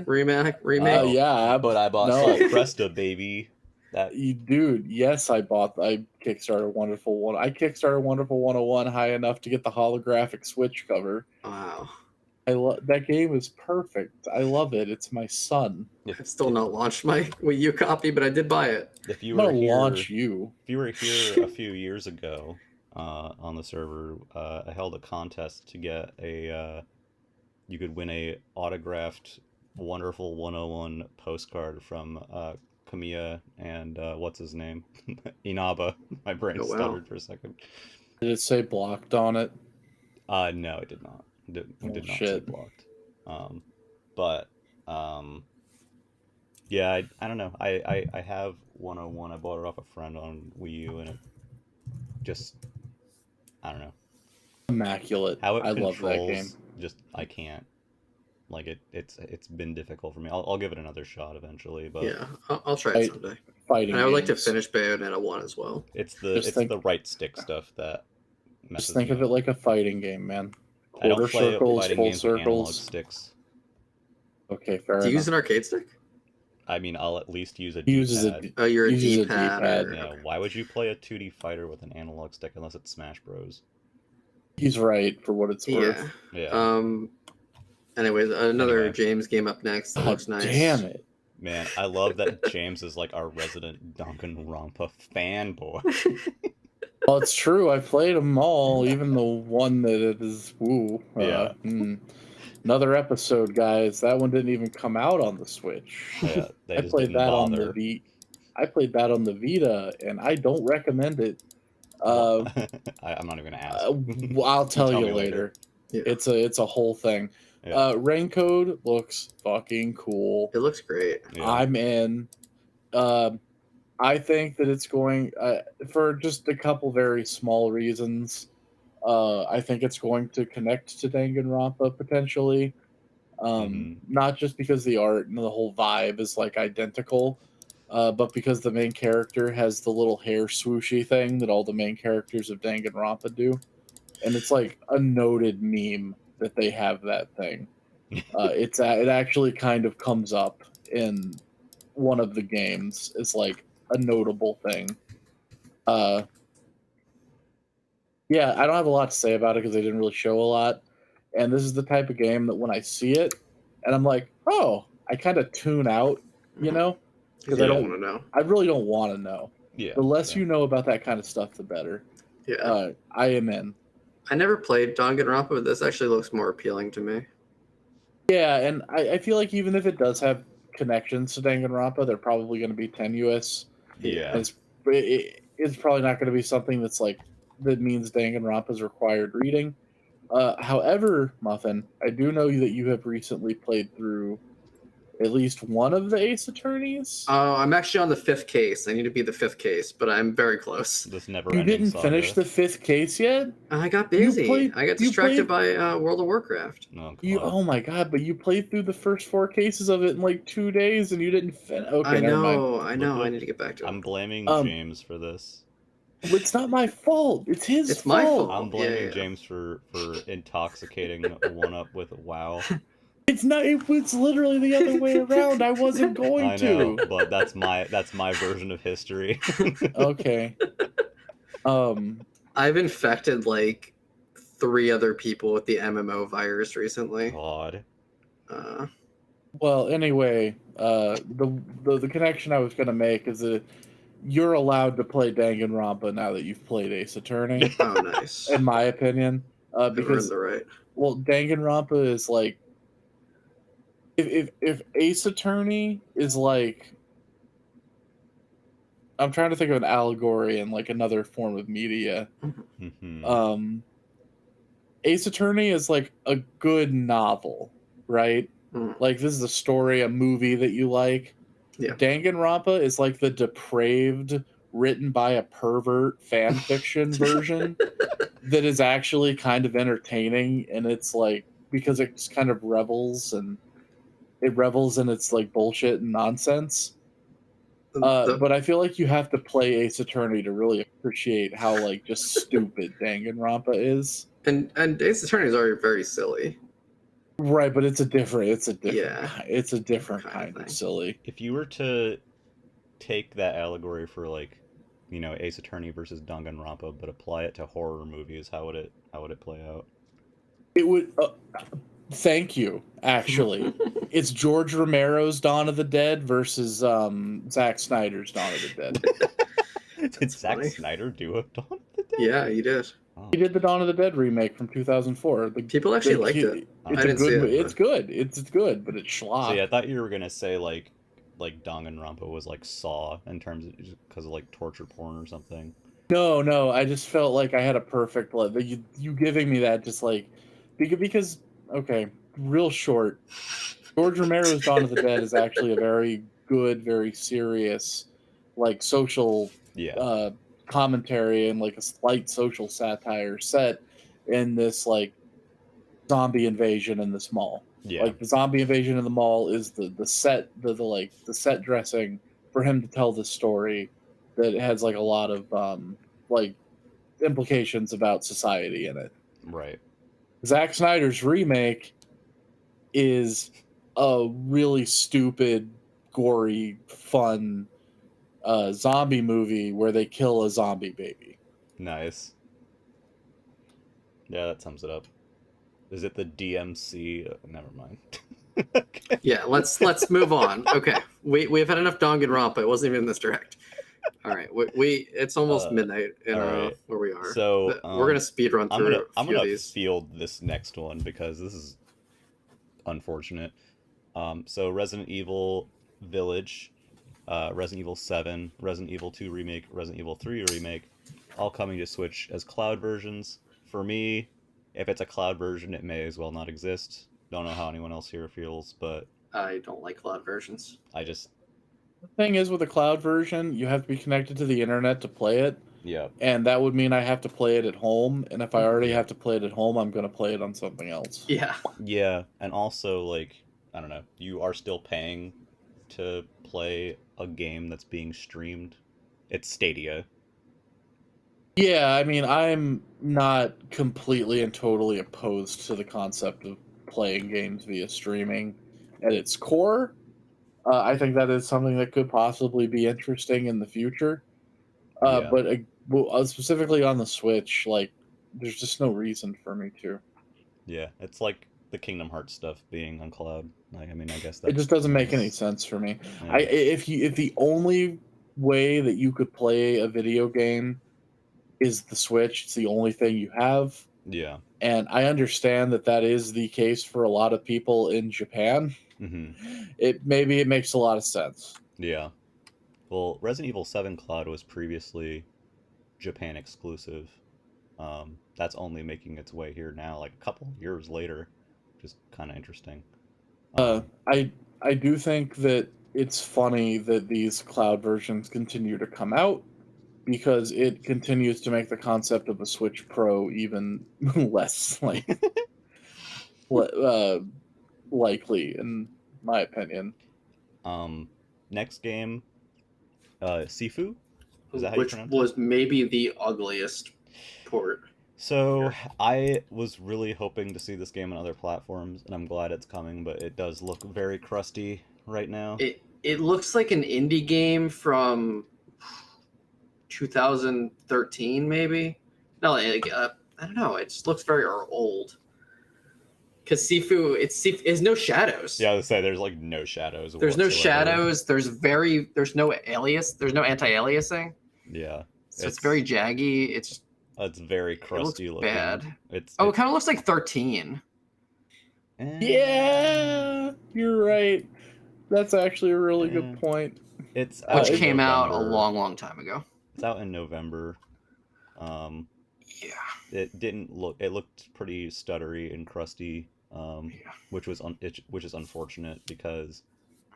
remake? Oh, Yeah, but I bought no. Presta, baby. That Dude, yes, I Kickstarter Wonderful One. I Kickstarter Wonderful 101 high enough to get the holographic Switch cover. Wow. That game is perfect. I love it. It's my son. I've still not launched my Wii U copy, but I did buy it. if you I'm were gonna here, launch you. if you were here a few years ago, on the server, I held a contest to get a you could win a autographed Wonderful 101 postcard from Kamiya and what's his name? Inaba. My brain Oh, wow. stuttered for a second. Did it say blocked on it? No, it did not. It did not say Shit. blocked. But yeah, I don't know. I have 101. I bought it off a friend on Wii U, and it just, I don't know. Immaculate. How it I love controls, that game. just, I can't. Like, it's been difficult for me. I'll give it another shot eventually, but Yeah, I'll try it someday. Fighting And I would like to games. finish Bayonetta 1 as well. it's Just the right stick stuff that messes Just think me of up. it like a fighting game, man. I don't Quarter play circles, fighting full games with analog circles. sticks. Okay, fair Do you enough. use an arcade stick? I mean, I'll at least use a He uses D-pad. Oh, you're a Uses a D-pad. D-pad. Or... Yeah, okay. why would you play a 2D fighter with an analog stick unless it's Smash Bros? He's right for what it's worth. Yeah. Yeah. Anyways, another Anyway. James game up next. That God looks nice. damn it. Man, I love that James is like our resident Danganronpa fanboy. Well, it's true. I played them all, even the one that it is. Woo. Yeah. Another episode, guys. That one didn't even come out on the Switch. Yeah, they I just played didn't that bother. on the I played that on the Vita, and I don't recommend it. I'm not even gonna ask. I'll tell you me later. Yeah. It's a whole thing. Yeah. Raincode looks fucking cool. It looks great. Yeah. I'm in. I think that it's going for just a couple very small reasons. I think it's going to connect to Danganronpa potentially. Not just because the art and the whole vibe is like identical, but because the main character has the little hair swooshy thing that all the main characters of Danganronpa do, and it's like a noted meme that they have that thing. It actually kind of comes up in one of the games. It's like a notable thing. Yeah, I don't have a lot to say about it because they didn't really show a lot. And this is the type of game that when I see it, and I'm like, oh, I kind of tune out, you know, because I don't want to know. I really don't want to know. Yeah. The less yeah. you know about that kind of stuff, the better. Yeah. I am in. I never played Danganronpa, but this actually looks more appealing to me. Yeah, and I feel like even if it does have connections to Danganronpa, they're probably going to be tenuous. Yeah. It's probably not going to be something that's like that means Danganronpa's required reading. However, Muffin, I do know that you have recently played through at least one of the Ace Attorneys. I'm actually on the 5th case. I need to be the 5th case, but I'm very close. This never. You didn't finish the 5th case yet? I got busy. I got distracted played- by World of Warcraft. Oh my god! But you played through the first 4 cases of it in like 2 days, and you didn't finish. Okay, I never mind. know. Look, I need to get back to it. I'm blaming James for this. It's not my fault. It's his fault. It's my fault. I'm blaming Yeah. James for intoxicating one up with WoW. It's not. It was literally the other way around. I wasn't going I know, to. but that's my version of history. Okay. I've infected like 3 other people with the MMO virus recently. God. Well, anyway, the connection I was going to make is that you're allowed to play Danganronpa now that you've played Ace Attorney. Oh, nice. In my opinion, because the right. Well, Danganronpa is like if Ace Attorney is like, I'm trying to think of an allegory and like another form of media. Mm-hmm. Ace Attorney is like a good novel. right? Mm. Like this is a story, a movie that you like. Yeah. Danganronpa is like the depraved, written by a pervert fan fiction version that is actually kind of entertaining, and it's like because it just kind of revels in its like bullshit and nonsense. But I feel like you have to play Ace Attorney to really appreciate how like just stupid Danganronpa is. And Ace Attorney is already very silly. Right, but it's a different Yeah. kind of silly. If you were to take that allegory for like, you know, Ace Attorney versus Danganronpa, but apply it to horror movies, how would it play out? It would. Thank you. Actually, it's George Romero's Dawn of the Dead versus Zack Snyder's Dawn of the Dead. Did Zack funny. Snyder do a Dawn of the Dead? Yeah, he did. Oh. He did the Dawn of the Dead remake from 2004. People actually liked it. I It's didn't see it, It's good. It's good, but it's schlock. See, I thought you were gonna say like Danganronpa was like Saw in terms of because of like torture porn or something. No. I just felt like I had a perfect you giving me that just like because okay, real short. George Romero's Dawn of the Dead is actually a very good, very serious, like social Yeah. commentary and like a slight social satire set in this like zombie invasion in this mall. Yeah. Like the zombie invasion in the mall is the set the set dressing for him to tell this story that has like a lot of like implications about society in it. Right. Zack Snyder's remake is a really stupid, gory, fun zombie movie where they kill a zombie baby. Nice. Yeah, that sums it up. Is it the DMC? Never mind. Okay. Yeah, let's move on. Okay, we've had enough Danganronpa. It wasn't even in this direct. All right, we it's almost midnight in right. where we are. So we're gonna speed run through I'm a few gonna of these. field this next one because this is unfortunate. So Resident Evil Village, Resident Evil 7, Resident Evil 2 Remake, Resident Evil 3 Remake, all coming to Switch as cloud versions. For me, if it's a cloud version, it may as well not exist. Don't know how anyone else here feels, but I don't like cloud versions. The thing is, with the cloud version, you have to be connected to the internet to play it. Yeah. And that would mean I have to play it at home. And if I already have to play it at home, I'm going to play it on something else. Yeah. Yeah, and also, like, I don't know, you are still paying to play a game that's being streamed. It's Stadia. Yeah, I mean, I'm not completely and totally opposed to the concept of playing games via streaming at its core. I think that is something that could possibly be interesting in the future. Yeah. But specifically on the Switch, like, there's just no reason for me to. Yeah, it's like the Kingdom Hearts stuff being on cloud. Like, I mean, I guess that It just doesn't make any sense for me. Yeah. If the only way that you could play a video game is the Switch, it's the only thing you have. Yeah. And I understand that is the case for a lot of people in Japan. Mm-hmm. It makes a lot of sense. Yeah. Well, Resident Evil 7 Cloud was previously Japan exclusive. That's only making its way here now, like a couple years later, which is kind of interesting. I do think that it's funny that these cloud versions continue to come out because it continues to make the concept of a Switch Pro even less likely, in my opinion. Next game, Sifu. Is that how Which you pronounce was maybe the ugliest port. So I was really hoping to see this game on other platforms, and I'm glad it's coming, but it does look very crusty right now. It looks like an indie game from 2013, maybe. No, I don't know. It just looks very old. Because Sifu, it's no shadows. Yeah, I would say there's like no shadows. There's no shadows. There's no alias. There's no anti-aliasing. Yeah. So it's very jaggy. It's very crusty looking. Bad. It kind of looks like 13. Yeah, you're right. That's actually a really good point. It's which came out a long time ago. It's out in November. Yeah. It didn't look. It looked pretty stuttery and crusty. Yeah. which is unfortunate because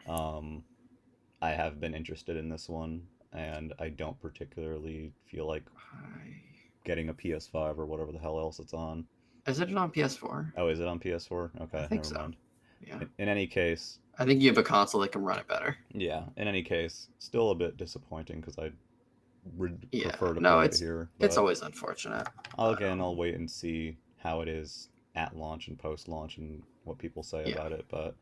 I have been interested in this one, and I don't particularly feel like getting a PS5 or whatever the hell else it's on. Is it on PS4? Oh, is it on PS4? I Okay, think never so. mind. Yeah. In any case, I think you have a console that can run it better. yeah. In any case, still a bit disappointing because I would Yeah. prefer to No, play it here. it's But always unfortunate. But, I'll wait and see how it is at launch and post launch and what people say Yeah. about it. But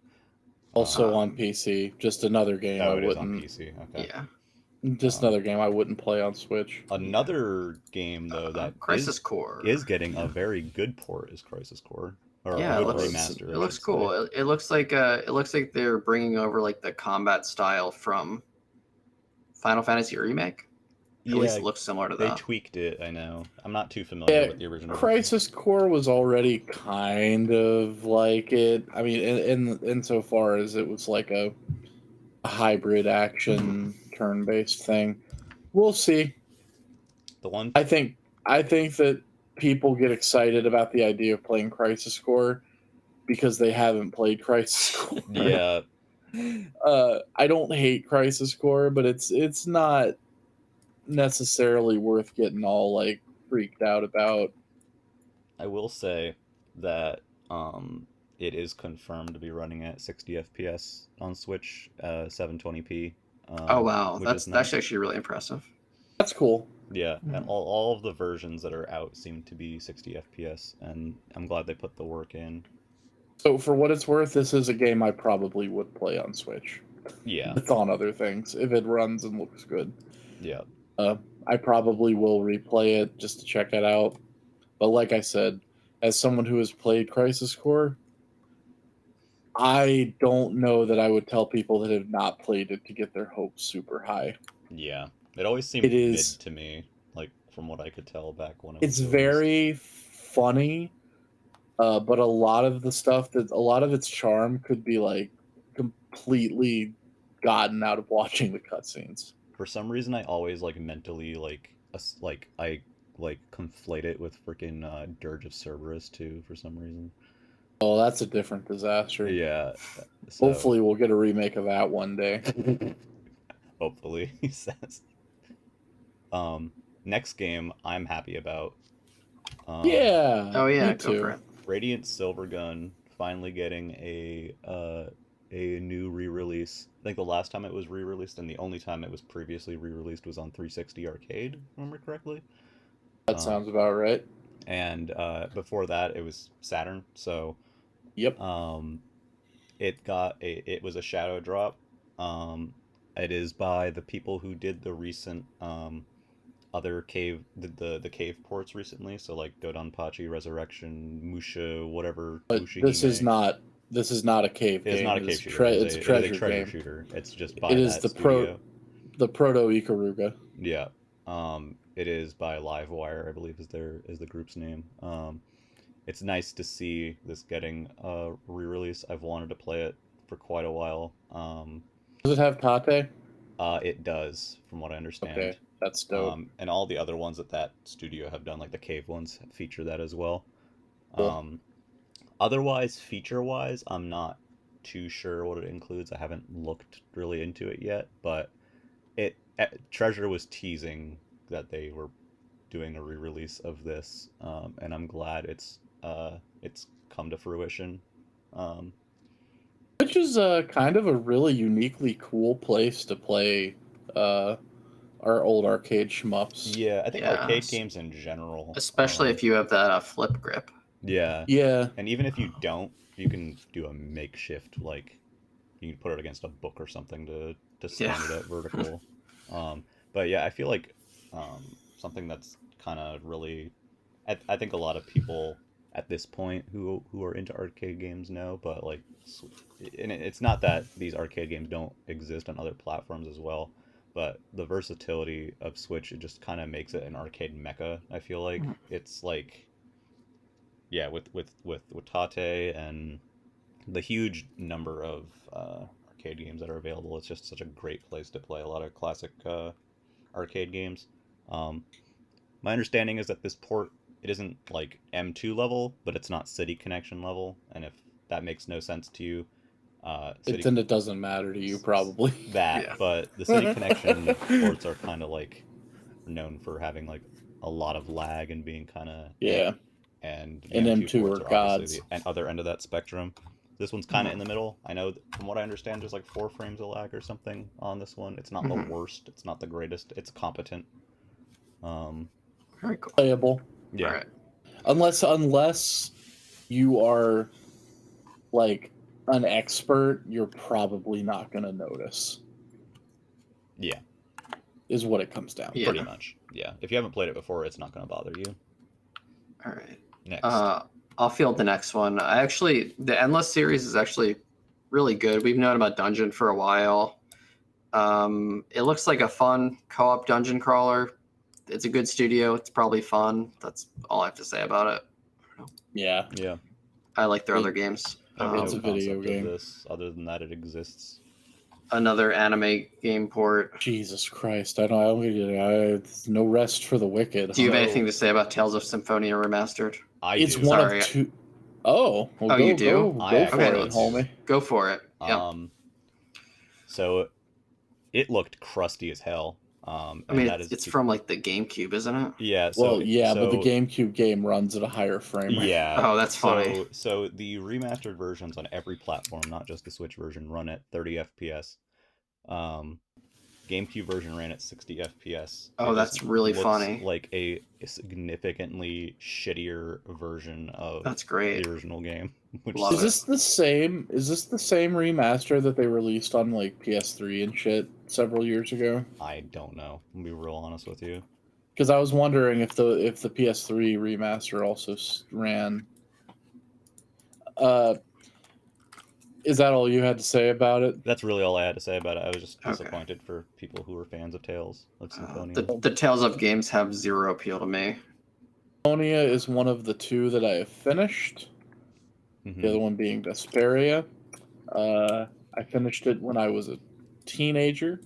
Also on Um, PC, just another game I oh, it is on wouldn't. PC. Okay. yeah. Just another game I wouldn't play on Switch. Another game though that Crisis Core. is getting Yeah. a very good port is Crisis Core, or a Yeah, good looks- remaster. it I looks should cool. say. It looks like they're bringing over like the combat style from Final Fantasy Remake. At least Yeah, it looks similar to they that. tweaked it. I know. I'm not too familiar Yeah, with the original. Crisis Core was already kind of like it. I mean, insofar as it was like a hybrid action turn-based thing. We'll see. The one. I think that people get excited about the idea of playing Crisis Core because they haven't played Crisis Core. Yeah, I don't hate Crisis Core, but it's not necessarily worth getting all like freaked out about. I will say that it is confirmed to be running at 60 FPS on Switch, 720p. Oh wow, which is that's nice. actually really impressive. That's cool. Yeah, and all of the versions that are out seem to be 60 FPS, and I'm glad they put the work in. So for what it's worth, this is a game I probably would play on Switch. Yeah, It's on other things if it runs and looks good. yeah. I probably will replay it just to check it out. But like I said, as someone who has played Crisis Core, I don't know that I would tell people that have not played it to get their hopes super high. Yeah, it always seemed It is- mid to me, like from what I could tell back when it It's was released. very funny, but a lot of its charm could be like completely gotten out of watching the cutscenes. For some reason, I always like mentally I like conflate it with freaking Dirge of Cerberus too. For some reason. Oh, that's a different disaster. Yeah. So, Hopefully, we'll get a remake of that one day. hopefully, he says. Next game I'm happy about. Yeah. Oh yeah, me go too. for it. Radiant Silvergun finally getting a new re-release. I think the last time it was re-released and the only time it was previously re-released was on 360 Arcade, if I remember correctly. That sounds about right. And before that it was Saturn. So Yep. it was a shadow drop. It is by the people who did the recent other the cave ports recently, so like Dodonpachi, Resurrection, Musha, whatever. But this is not a cave game. It's not a cave shooter. It's a treasure treasure game. shooter. It's just by It is that the studio. the proto Ikaruga. Yeah. It is by Livewire, I believe is the group's name. It's nice to see this getting a re-release. I've wanted to play it for quite a while. Does it have Tate? It does, from what I understand. Okay, that's dope. And all the other ones that studio have done, like the cave ones, feature that as well. Cool. Otherwise, feature-wise, I'm not too sure what it includes. I haven't looked really into it yet, but Treasure was teasing that they were doing a re-release of this, and I'm glad it's come to fruition. Which is kind of a really uniquely cool place to play our old arcade shmups. Yeah, I think Yeah. arcade games in general, Especially if you have that flip grip. yeah, Yeah. and even if you don't, you can do a makeshift, like you can put it against a book or something to stand it at vertical. But yeah, I feel like something that's kind of really, I think a lot of people at this point who are into arcade games know, but like, and it's not that these arcade games don't exist on other platforms as well, but the versatility of Switch, it just kind of makes it an arcade mecca. I feel like it's like, yeah, with Tate and the huge number of arcade games that are available, it's just such a great place to play a lot of classic arcade games. My understanding is that this port it isn't like M2 level, but it's not City Connection level. And if that makes no sense to you, It doesn't matter to you probably. that, Yeah. but the City Connection ports are kind of like known for having like a lot of lag and being kind of Yeah. and the And M2 M2 ports are are gods. obviously the other end of that spectrum. This one's kind of in the middle. I know, from what I understand, there's like 4 frames of lag or something on this one. It's not the worst. It's not the greatest. It's competent. Very cool. Playable. Yeah. All right. Unless you are like an expert, you're probably not going to notice. Yeah. Is what it comes down. Yeah. Pretty much. Yeah. If you haven't played it before, it's not going to bother you. All right. Next. I'll field the next one. The Endless series is actually really good. We've known about Dungeon for a while. It looks like a fun co-op dungeon crawler. It's a good studio. It's probably fun. That's all I have to say about it. Yeah. Yeah. I like their other games. I have It's no a video concept game. of this other than that it exists. Another anime game port. Jesus Christ. I don't it's no rest for the wicked. Do you have So- anything to say about Tales of Symphonia Remastered? It's do. one Sorry. of two. Oh, well, Oh, go, you do? Go, I go actually for do. it, homie. Go for it. Yeah. So it looked crusty as hell. I And mean, that is it's from like the GameCube, isn't it? yeah. So, Well, yeah, but the so- GameCube game runs at a higher frame rate. Yeah. Oh, that's funny. So the remastered versions on every platform, not just the Switch version, run at 30 FPS. GameCube version ran at 60 FPS. Oh, It that's just really looks funny. Like a significantly shittier version of That's great. the original game. Which Love Is it. this the same? Is this the same remaster that they released on like PS3 and shit several years ago? I don't know. I'll be real honest with you. Because I was wondering if the PS3 remaster also ran. Is that all you had to say about it? That's really all I had to say about it. I was just Okay. disappointed for people who were fans of Tales of Symphonia. The Tales of games have zero appeal to me. Symphonia is one of the two that I have finished. Mhm. The other one being Vesperia. I finished it when I was a teenager,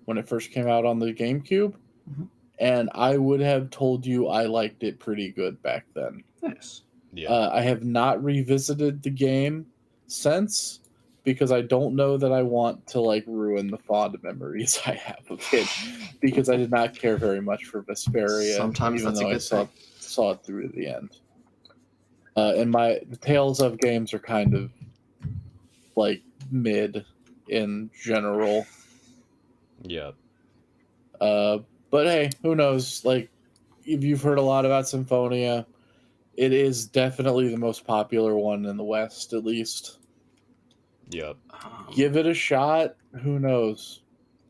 when it first came out on the GameCube, Mhm. and I would have told you I liked it pretty good back then. Nice. Yeah. I have not revisited the game since because I don't know that I want to like ruin the fond memories I have of it because I did not care very much for Vesperia. Sometimes even that's a though I good thing. saw it through to the end. And the Tales of games are kind of like mid in general. Yeah. But hey, who knows? Like, if you've heard a lot about Symphonia, it is definitely the most popular one in the West, at least. Yep. Give it a shot. Who knows?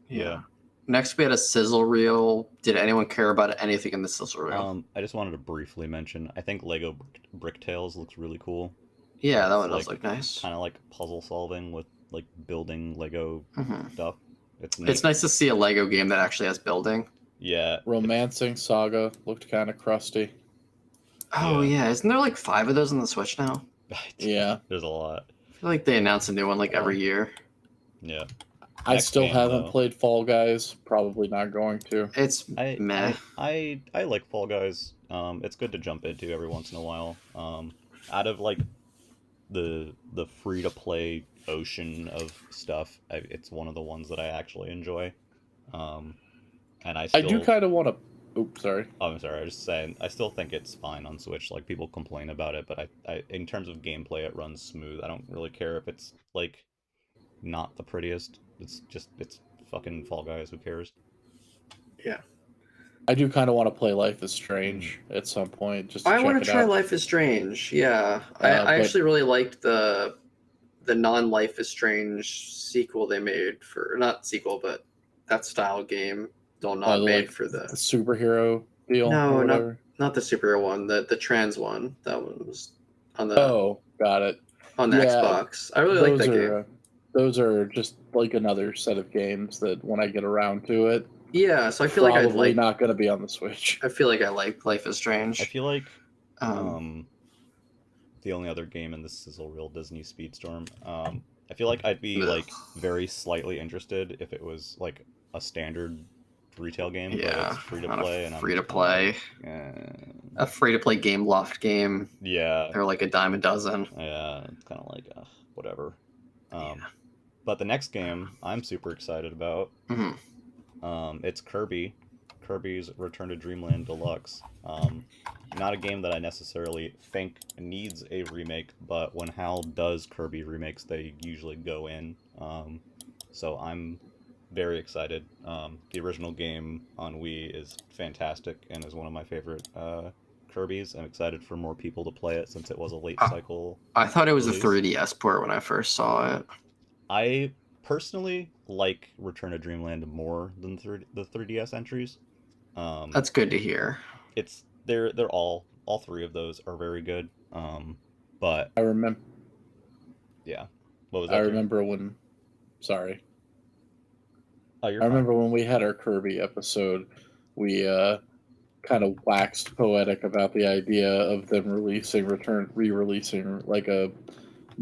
Yeah. Next, we had a sizzle reel. Did anyone care about anything in the sizzle reel? I just wanted to briefly mention, I think Lego Brick Tales looks really cool. Yeah, that It's one does look nice. Kind of like puzzle solving with like building Lego Mhm. stuff. It's neat. It's nice to see a Lego game that actually has building. Yeah. Romancing Saga looked kind of crusty. Oh Yeah. yeah, isn't there like 5 of those on the Switch now? Yeah. There's a lot. I feel like they announce a new one like every year. Yeah. I Next still game, haven't though. played Fall Guys. Probably not going to. It's I meh. I like Fall Guys. It's good to jump into every once in a while. Out of like the free to play ocean of stuff, it's one of the ones that I actually enjoy. And I still, I do kind of want to. Oops, sorry. I'm sorry. I was just saying, I still think it's fine on Switch. Like people complain about it, but I in terms of gameplay, it runs smooth. I don't really care if it's like not the prettiest. It's fucking Fall Guys. Who cares? I do kind of want to play Life is Strange at some point. Just to I check want it to try out. Life is Strange. Yeah, I But- actually really liked the non-Life is Strange sequel they made for not sequel, but that style game. Though not the, made like, for the the superhero deal. No, or not- whatever. not the superhero one, the trans one. That one was on the Oh, got it. on the yeah, Xbox. I really like that game. Those are just like another set of games that when I get around to it, Yeah, so I feel like I'd probably like. not going to be on the Switch. I feel like I like Life is Strange. I feel like Um, the only other game in this sizzle reel, Disney Speedstorm. I feel like I'd be Ugh. like very slightly interested if it was like a standard retail game, but yeah, it's free to not a play, and free to I'm play. a free-to-play Game Loft game. Yeah. They're like $10 a dozen. Yeah, it's kind of like whatever. But the next game I'm super excited about. It's Kirby's Return to Dreamland Deluxe. Not a game that I necessarily think needs a remake, but when HAL does Kirby remakes, they usually go in. So I'm very excited. The original game on Wii is fantastic and is one of my favorite Kirby's. I'm excited for more people to play it since it was a late cycle. I thought it was release. a 3DS port when I first saw it. I personally like Return to Dreamland more than the 3DS entries. That's good to hear. They're all three of those are very good. But I remember. Yeah, what was that? I remember when. Sorry. Oh, I remember when we had our Kirby episode, we kind of waxed poetic about the idea of them re-releasing like a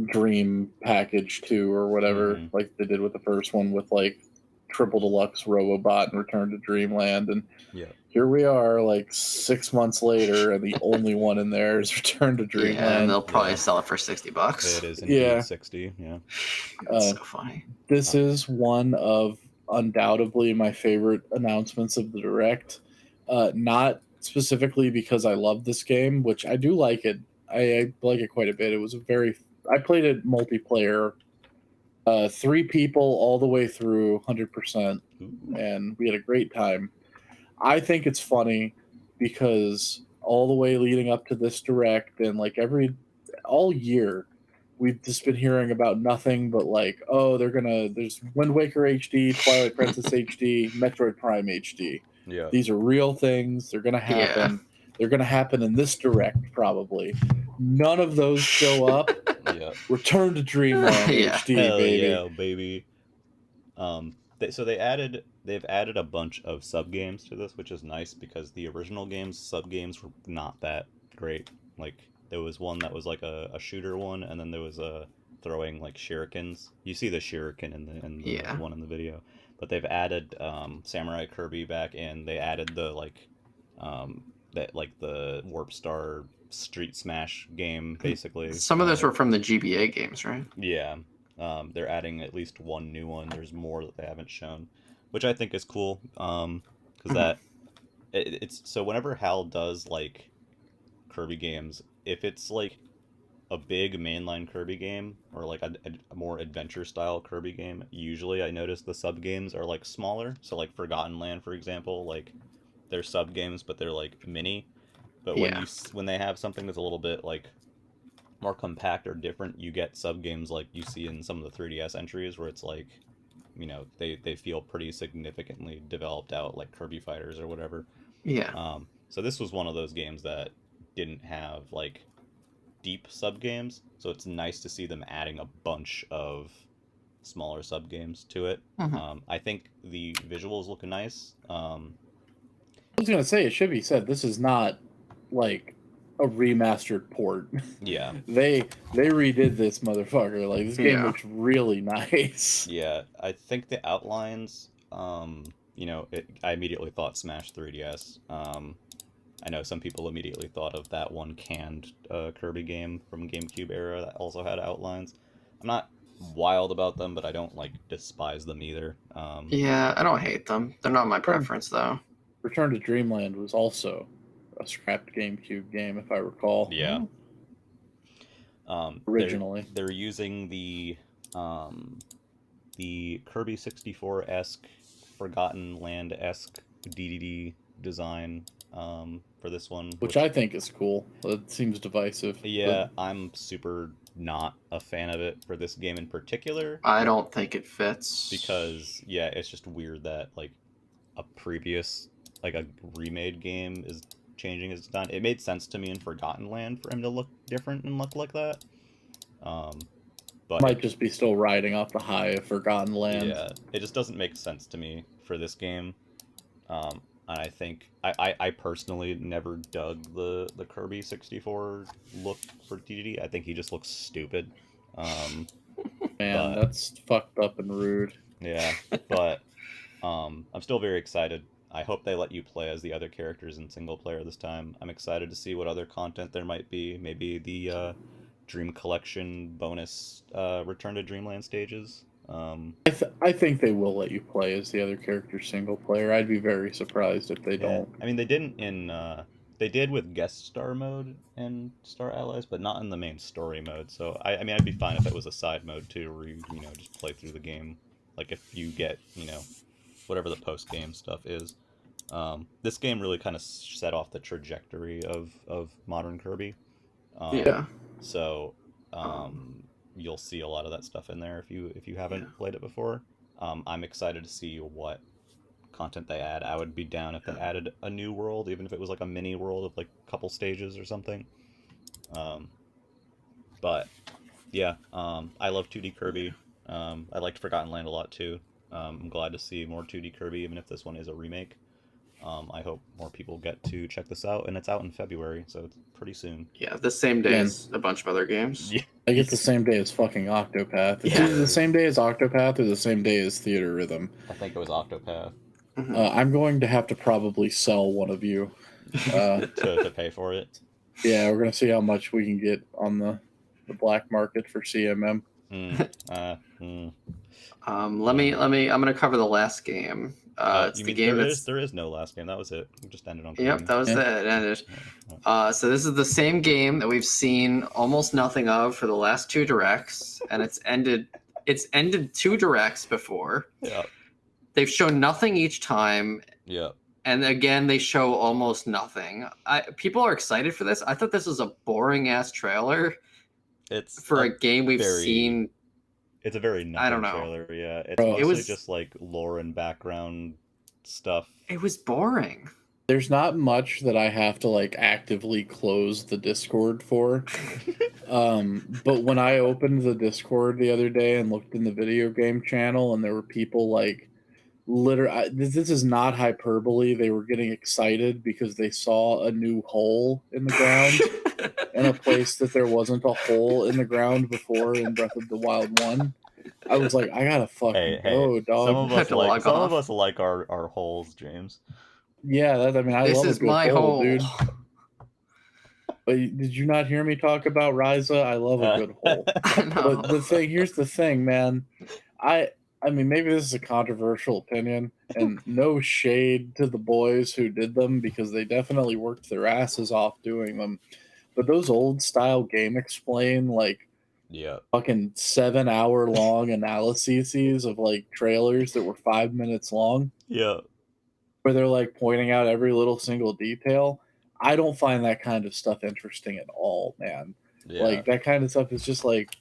Dream Package 2 or whatever, like they did with the first one with like Triple Deluxe Robobot and Return to Dreamland, and here we are like 6 months later, and the only one in there is Return to Dreamland. Yeah, and they'll probably sell it for $60. It is indeed 60. Yeah, that's so funny. This is one of undoubtedly my favorite announcements of the Direct. Not specifically because I love this game, which I do like it. I like it quite a bit. It was I played it multiplayer, 3 people all the way through 100%, and we had a great time. I think it's funny because all the way leading up to this Direct and like all year, we've just been hearing about nothing but like, oh, there's Wind Waker HD, Twilight Princess HD, Metroid Prime HD. Yeah. These are real things. They're going to happen. Yeah. They're going to happen in this Direct, probably. None of those show up. Yeah. Return to Dreamland HD, Hell baby. Yeah, baby. They've added a bunch of sub games to this, which is nice because the original game's sub games were not that great. Like there was one that was like a shooter one, and then there was a throwing like shurikens. You see the shuriken in the one in the video, but they've added Samurai Kirby back in. They added the the Warp Star Street Smash game, basically. Some of those were from the GBA games, right? Yeah. They're adding at least one new one. There's more that they haven't shown, which I think is cool. Because it's so whenever HAL does like Kirby games, if it's like a big mainline Kirby game or like a more adventure style Kirby game, usually I notice the sub games are like smaller. So like Forgotten Land, for example, like they're sub games, but they're like mini. But when they have something that's a little bit like more compact or different, you get sub games like you see in some of the 3DS entries where it's like, you know, they feel pretty significantly developed out, like Kirby Fighters or whatever. Yeah. So this was one of those games that didn't have like deep sub games, so it's nice to see them adding a bunch of smaller sub games to it. I think the visuals look nice. I was gonna say, it should be said, this is not like a remastered port. Yeah. They redid this motherfucker. Like this game looks really nice. Yeah, I think the outlines, you know, I immediately thought Smash 3DS. I know some people immediately thought of that one canned Kirby game from GameCube era that also had outlines. I'm not wild about them, but I don't like despise them either. Yeah, I don't hate them. They're not my preference though. Return to Dreamland was also a scrapped GameCube game, if I recall. Yeah. Originally, they're using the Kirby 64-esque, Forgotten Land-esque DDD design for this one, which I think is cool. It seems divisive. Yeah, I'm super not a fan of it for this game in particular. I don't think it fits because it's just weird that like a previous like a remade game is changing his design. It made sense to me in Forgotten Land for him to look different and look like that. But might just be still riding off the high of Forgotten Land. Yeah, it just doesn't make sense to me for this game. And I think I personally never dug the Kirby 64 look for DDD. I think he just looks stupid. Man, that's fucked up and rude. Yeah, but I'm still very excited I hope they let you play as the other characters in single player this time. I'm excited to see what other content there might be. Maybe the Dream Collection bonus Return to Dreamland stages. I think they will let you play as the other character single player. I'd be very surprised if they Yeah, don't. I mean they didn't in they did with guest star mode in Star Allies, but not in the main story mode. So I mean I'd be fine if it was a side mode too, where you know just play through the game. Like if you get whatever the post game stuff is. This game really kind of set off the trajectory of modern Kirby. Um, Yeah. so Um, you'll see a lot of that stuff in there if you yeah. haven't played it before. I'm excited to see what content they add. I would be down if they added a new world, even if it was like a mini world of like a couple stages or something. Um, but yeah, I love 2D Kirby. I liked Forgotten Land a lot too. I'm glad to see more 2D Kirby, even if this one is a remake. I hope more people get to check this out, and it's out in February, so it's pretty soon. Yeah, the same day Man. as a bunch of other games. Yeah, I get the same day as fucking Octopath. It's Yeah. either the same day as Octopath or the same day as Theater Rhythm. I think it was Octopath Mhm. I'm going to have to probably sell one of you. to pay for it. Yeah, we're gonna see how much we can get on the black market for CMM. Let me. I'm gonna cover the last game. It's You the mean game there is no last game? That was it. We just ended on. Yep, clean. that was Yeah. it. Ended. Oh. So this is the same game that we've seen almost nothing of for the last two directs, and it's ended. It's ended two directs before. Yeah. They've shown nothing each time, Yeah. and again they show almost nothing. People are excited for this. I thought this was a boring ass trailer It's for a game we've very- seen. It's a very nothing I don't know. trailer. Yeah, it's Bro, mostly it was- just like lore and background stuff. It was boring. There's not much that I have to like actively close the Discord for. But when I opened the Discord the other day and looked in the video game channel, and there were people like, literally, this is not hyperbole. They were getting excited because they saw a new hole in the ground in a place that there wasn't a hole in the ground before in Breath of the Wild 1. I was like, I gotta fucking go, dog. Some of Have us to like log some off. of us like our holes, James. Yeah, I mean, I This love is a good my hole. dude. But did you not hear me talk about Ryza? I love a good hole. No. But here's the thing, man. I mean, maybe this is a controversial opinion, and no shade to the boys who did them because they definitely worked their asses off doing them. But those old style Game Explain, like Yeah. fucking 7-hour long analyses of like trailers that were 5 minutes long, Yeah. where they're like pointing out every little single detail. I don't find that kind of stuff interesting at all, man. Yeah. Like that kind of stuff is just like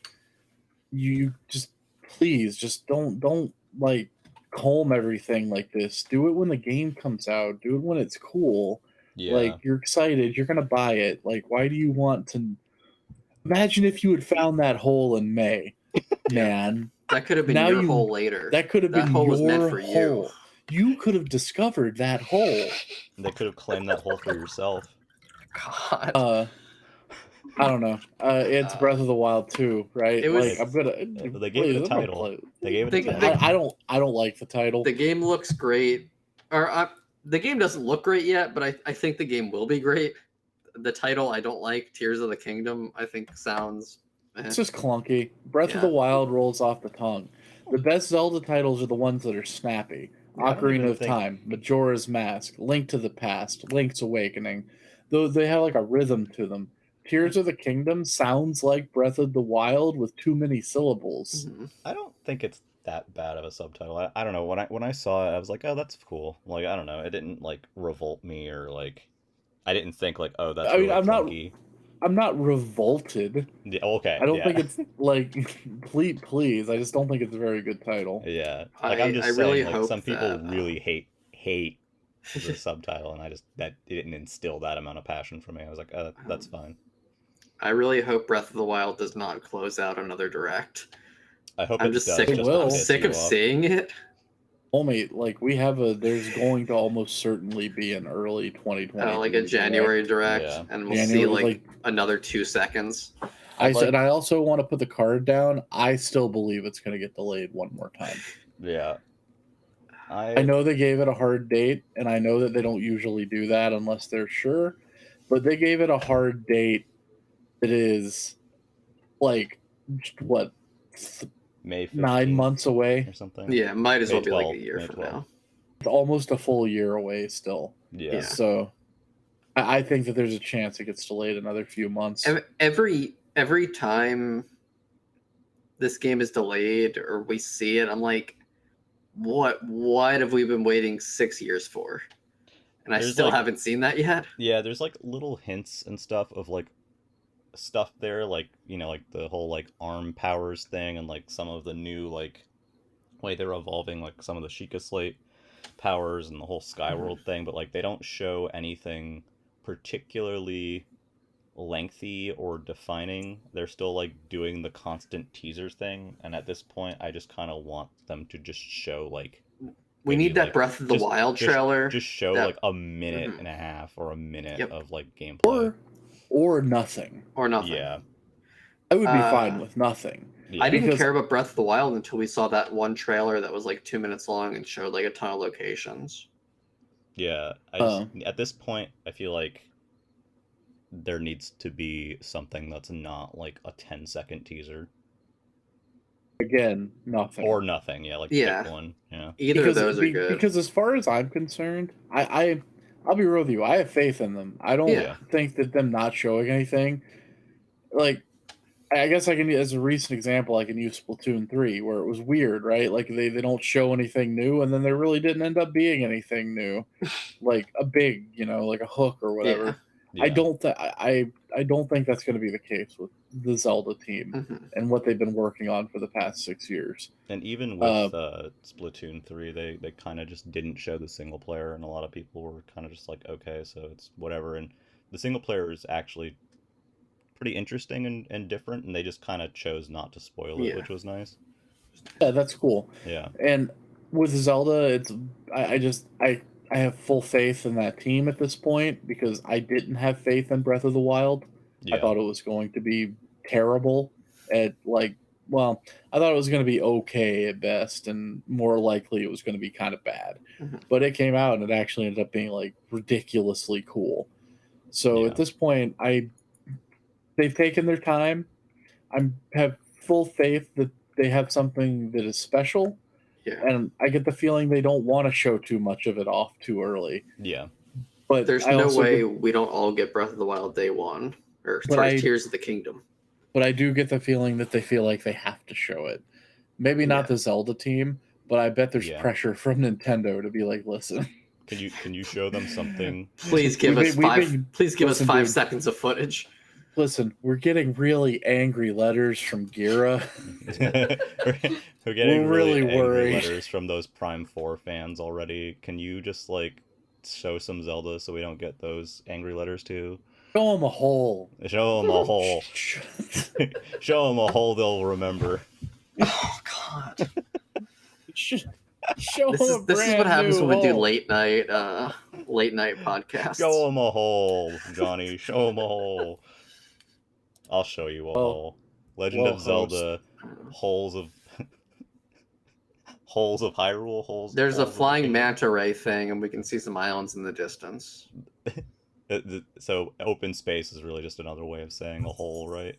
you just please just don't like comb everything like this. Do it when the game comes out. Do it when it's cool. Yeah. Like you're excited, you're gonna buy it. Like why do you want to imagine if you had found that hole in May, man? That could have been Now your you- hole later. That could have That been hole your was meant for you. hole. You could have discovered that hole. They could have claimed that hole for yourself. God. I don't know. It's Breath of the Wild 2, right? It was- like I'm gonna. They gave it a I'm gonna title. play- They gave it They- a title. I don't like the title. The game looks great. The game doesn't look great yet, but I think the game will be great. The title I don't like. Tears of the Kingdom I think sounds. It's just clunky. Breath of Yeah. the Wild rolls off the tongue. The best Zelda titles are the ones that are snappy. I don't Ocarina even of think- Time, Majora's Mask, Link to the Past, Link's Awakening. Though they have like a rhythm to them. Tears of the Kingdom sounds like Breath of the Wild with too many syllables. Mhm. I don't think it's that bad of a subtitle. I don't know. When I saw it, I was like, oh, that's cool. Like I don't know. It didn't like revolt me or like I didn't think like, oh, that's I mean, really I'm not- clunky. I'm not revolted. Yeah, okay. I don't yeah. think it's like please. I just don't think it's a very good title. Yeah. Like I'm just I really saying, like hope some people that, really hate the subtitle, and I just that it didn't instill that amount of passion for me. I was like, oh, that's fine. I really hope Breath of the Wild does not close out another direct. I hope I'm it just does. sick. It will. I'm to piss sick you of off. seeing it. Homie, like there's going to almost certainly be an early 2020. Like a January direct, Yeah. and we'll January, see like like- another 2 seconds. I I'd said I also want to put the card down. I still believe it's going to get delayed one more time. Yeah. I know they gave it a hard date, and I know that they don't usually do that unless they're sure, but they gave it a hard date that is like what May 15th 9 months away. or something. Yeah, might as well May be like 12th, a year May from 12th. now. It's almost a full year away still. Yeah. So I think that there's a chance it gets delayed another few months. Every time this game is delayed or we see it, I'm like, what have we been waiting 6 years for? And I There's, still like- haven't seen that yet. Yeah, there's like little hints and stuff of like stuff there, like, you know, like the whole like arm powers thing and like some of the new like way they're evolving like some of the Sheikah Slate powers and the whole Skyworld thing, but like they don't show anything particularly lengthy or defining. They're still like doing the constant teasers thing, and at this point I just kind of want them to just show like We maybe, need that like, Breath of the Wild trailer. just show that- like a minute Mhm. and a half or a minute Yep. of like gameplay. Or nothing. or nothing. Yeah. I would be fine with nothing. Yeah. I didn't Because- care about Breath of the Wild until we saw that one trailer that was like 2 minutes long and showed like a ton of locations. Yeah, I just, at this point, I feel like there needs to be something that's not like a 10-second teaser Again, nothing. or nothing. Yeah, like Yeah. pick one. Yeah, Either of those are good. Because as far as I'm concerned, I'll be real with you. I have faith in them. I don't Yeah. think that them not showing anything, like, I guess I can, as a recent example, I can use Splatoon 3, where it was weird, right? Like they don't show anything new, and then there really didn't end up being anything new, like a big, like a hook or whatever. yeah. I don't think that's going to be the case with the Zelda team Mhm. and what they've been working on for the past 6 years. And even with Splatoon 3, they kind of just didn't show the single player, and a lot of people were kind of just like, okay, so it's whatever. And the single player is actually pretty interesting and different, and they just kind of chose not to spoil it, Yeah. which was nice. Yeah, that's cool. Yeah. And with Zelda, it's I have full faith in that team at this point because I didn't have faith in Breath of the Wild. Yeah. I thought it was going to be terrible I thought it was going to be okay at best, and more likely it was going to be kind of bad. Mhm. But it came out and it actually ended up being like ridiculously cool. So Yeah. at this point, they've taken their time. I have full faith that they have something that is special, Yeah. and I get the feeling they don't want to show too much of it off too early. Yeah. But There's I no also way get- we don't all get Breath of the Wild day one. Or But sorry, I- Tears of the Kingdom. but I do get the feeling that they feel like they have to show it. Maybe not Yeah. the Zelda team, but I bet there's Yeah. pressure from Nintendo to be like, listen, Can you show them something? Please give We've us been- we've 5. been- Please give us listen, 5 dude. seconds of footage. listen, we're getting really angry letters from Gira. We're getting We're really really angry worried. letters from those Prime 4 fans already. Can you just like show some Zelda so we don't get those angry letters too? Show them a hole. Show them a hole. Show them a hole they'll remember. Oh God. Show This them is a this is brand what happens new when we do hole. late night podcasts. Show them a hole, Johnny. Show them a hole. I'll show you a hole. Legend well, of Zelda, holes of Hyrule, holes. There's a holes of the flying kingdom. manta ray thing, and we can see some islands in the distance. So open space is really just another way of saying a hole, right?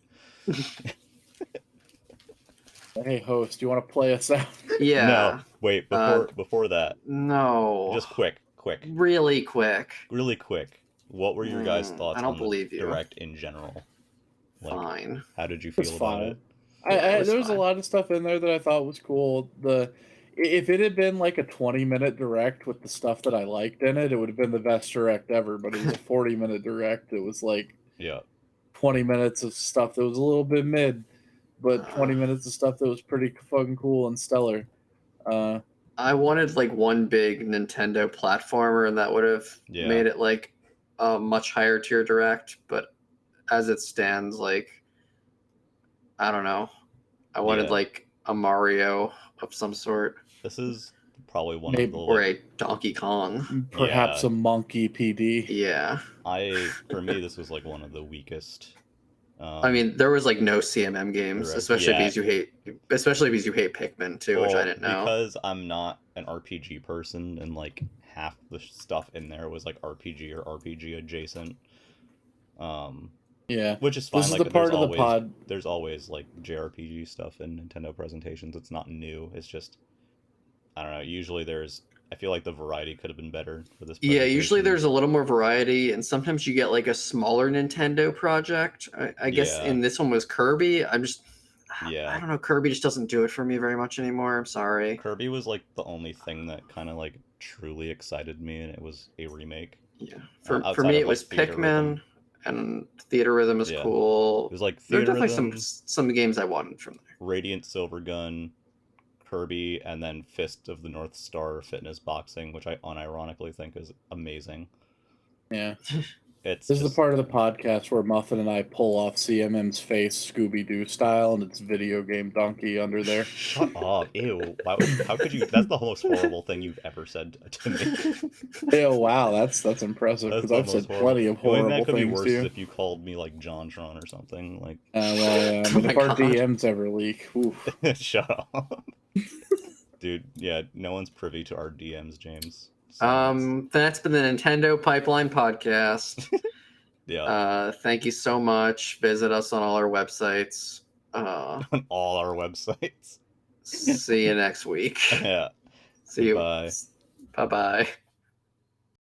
Hey, host, you want to play us out? Yeah. No, wait. Before that, No. just quick. Really quick. Really quick. What were your guys' thoughts I don't on believe the you. Direct in general? Like, Fine. how did you It's feel about fine. it? Yeah, it There was fine. a lot of stuff in there that I thought was cool. If it had been like a 20-minute direct with the stuff that I liked in it, it would have been the best direct ever. But it was a 40-minute direct. It was like Yeah. 20 minutes of stuff that was a little bit mid, but 20 minutes of stuff that was pretty fucking cool and stellar. I wanted like one big Nintendo platformer, and that would have Yeah. made it like a much higher tier direct. But as it stands, like, I don't know. I wanted Yeah. like a Mario of some sort, This is probably one Maybe- of the or like, a Donkey Kong. Perhaps a monkey PD. Yeah. for me this was like one of the weakest I mean, there was like no CMM games, Correct. especially Yeah. because you hate Pikmin too, which I didn't know. Because I'm not an RPG person, and like half the stuff in there was like RPG or RPG adjacent. Yeah, Which is fine. this is Like, the part of the pod. There's always like JRPG stuff in Nintendo presentations. It's not new. It's just, I don't know. Usually I feel like the variety could have been better for this. Yeah, usually presentation. there's a little more variety, and sometimes you get like a smaller Nintendo project. I guess Yeah. in this one was Kirby. I Yeah. don't know. Kirby just doesn't do it for me very much anymore. I'm sorry. Kirby was like the only thing that kind of like truly excited me, and it was a remake. Yeah, for outside me of, it like, was Theater Pikmin, and Threatrhythm is Yeah. cool. It was like There are Theater definitely Rhythm, some games I wanted from there. Radiant Silvergun, Kirby, and then Fist of the North Star Fitness Boxing, which I unironically think is amazing. Yeah. It's This is the part of the podcast where Muffin and I pull off CMM's face Scooby-Doo style, and it's video game donkey under there. Shut up. Ew. How could you? That's the most horrible thing you've ever said to me. Oh wow, that's impressive because I've said plenty of horrible that could be things worse to you. if you called me like JonTron or something. Like, Well, yeah, I mean, Oh if my our God. DMs ever leak, oof. shut up. Dude, yeah, no one's privy to our DMs, James. So That's been the Nintendo Pipeline Podcast. yeah. Thank you so much. Visit us on all our websites. On all our websites. See you next week. Yeah. See you. Bye. Bye bye.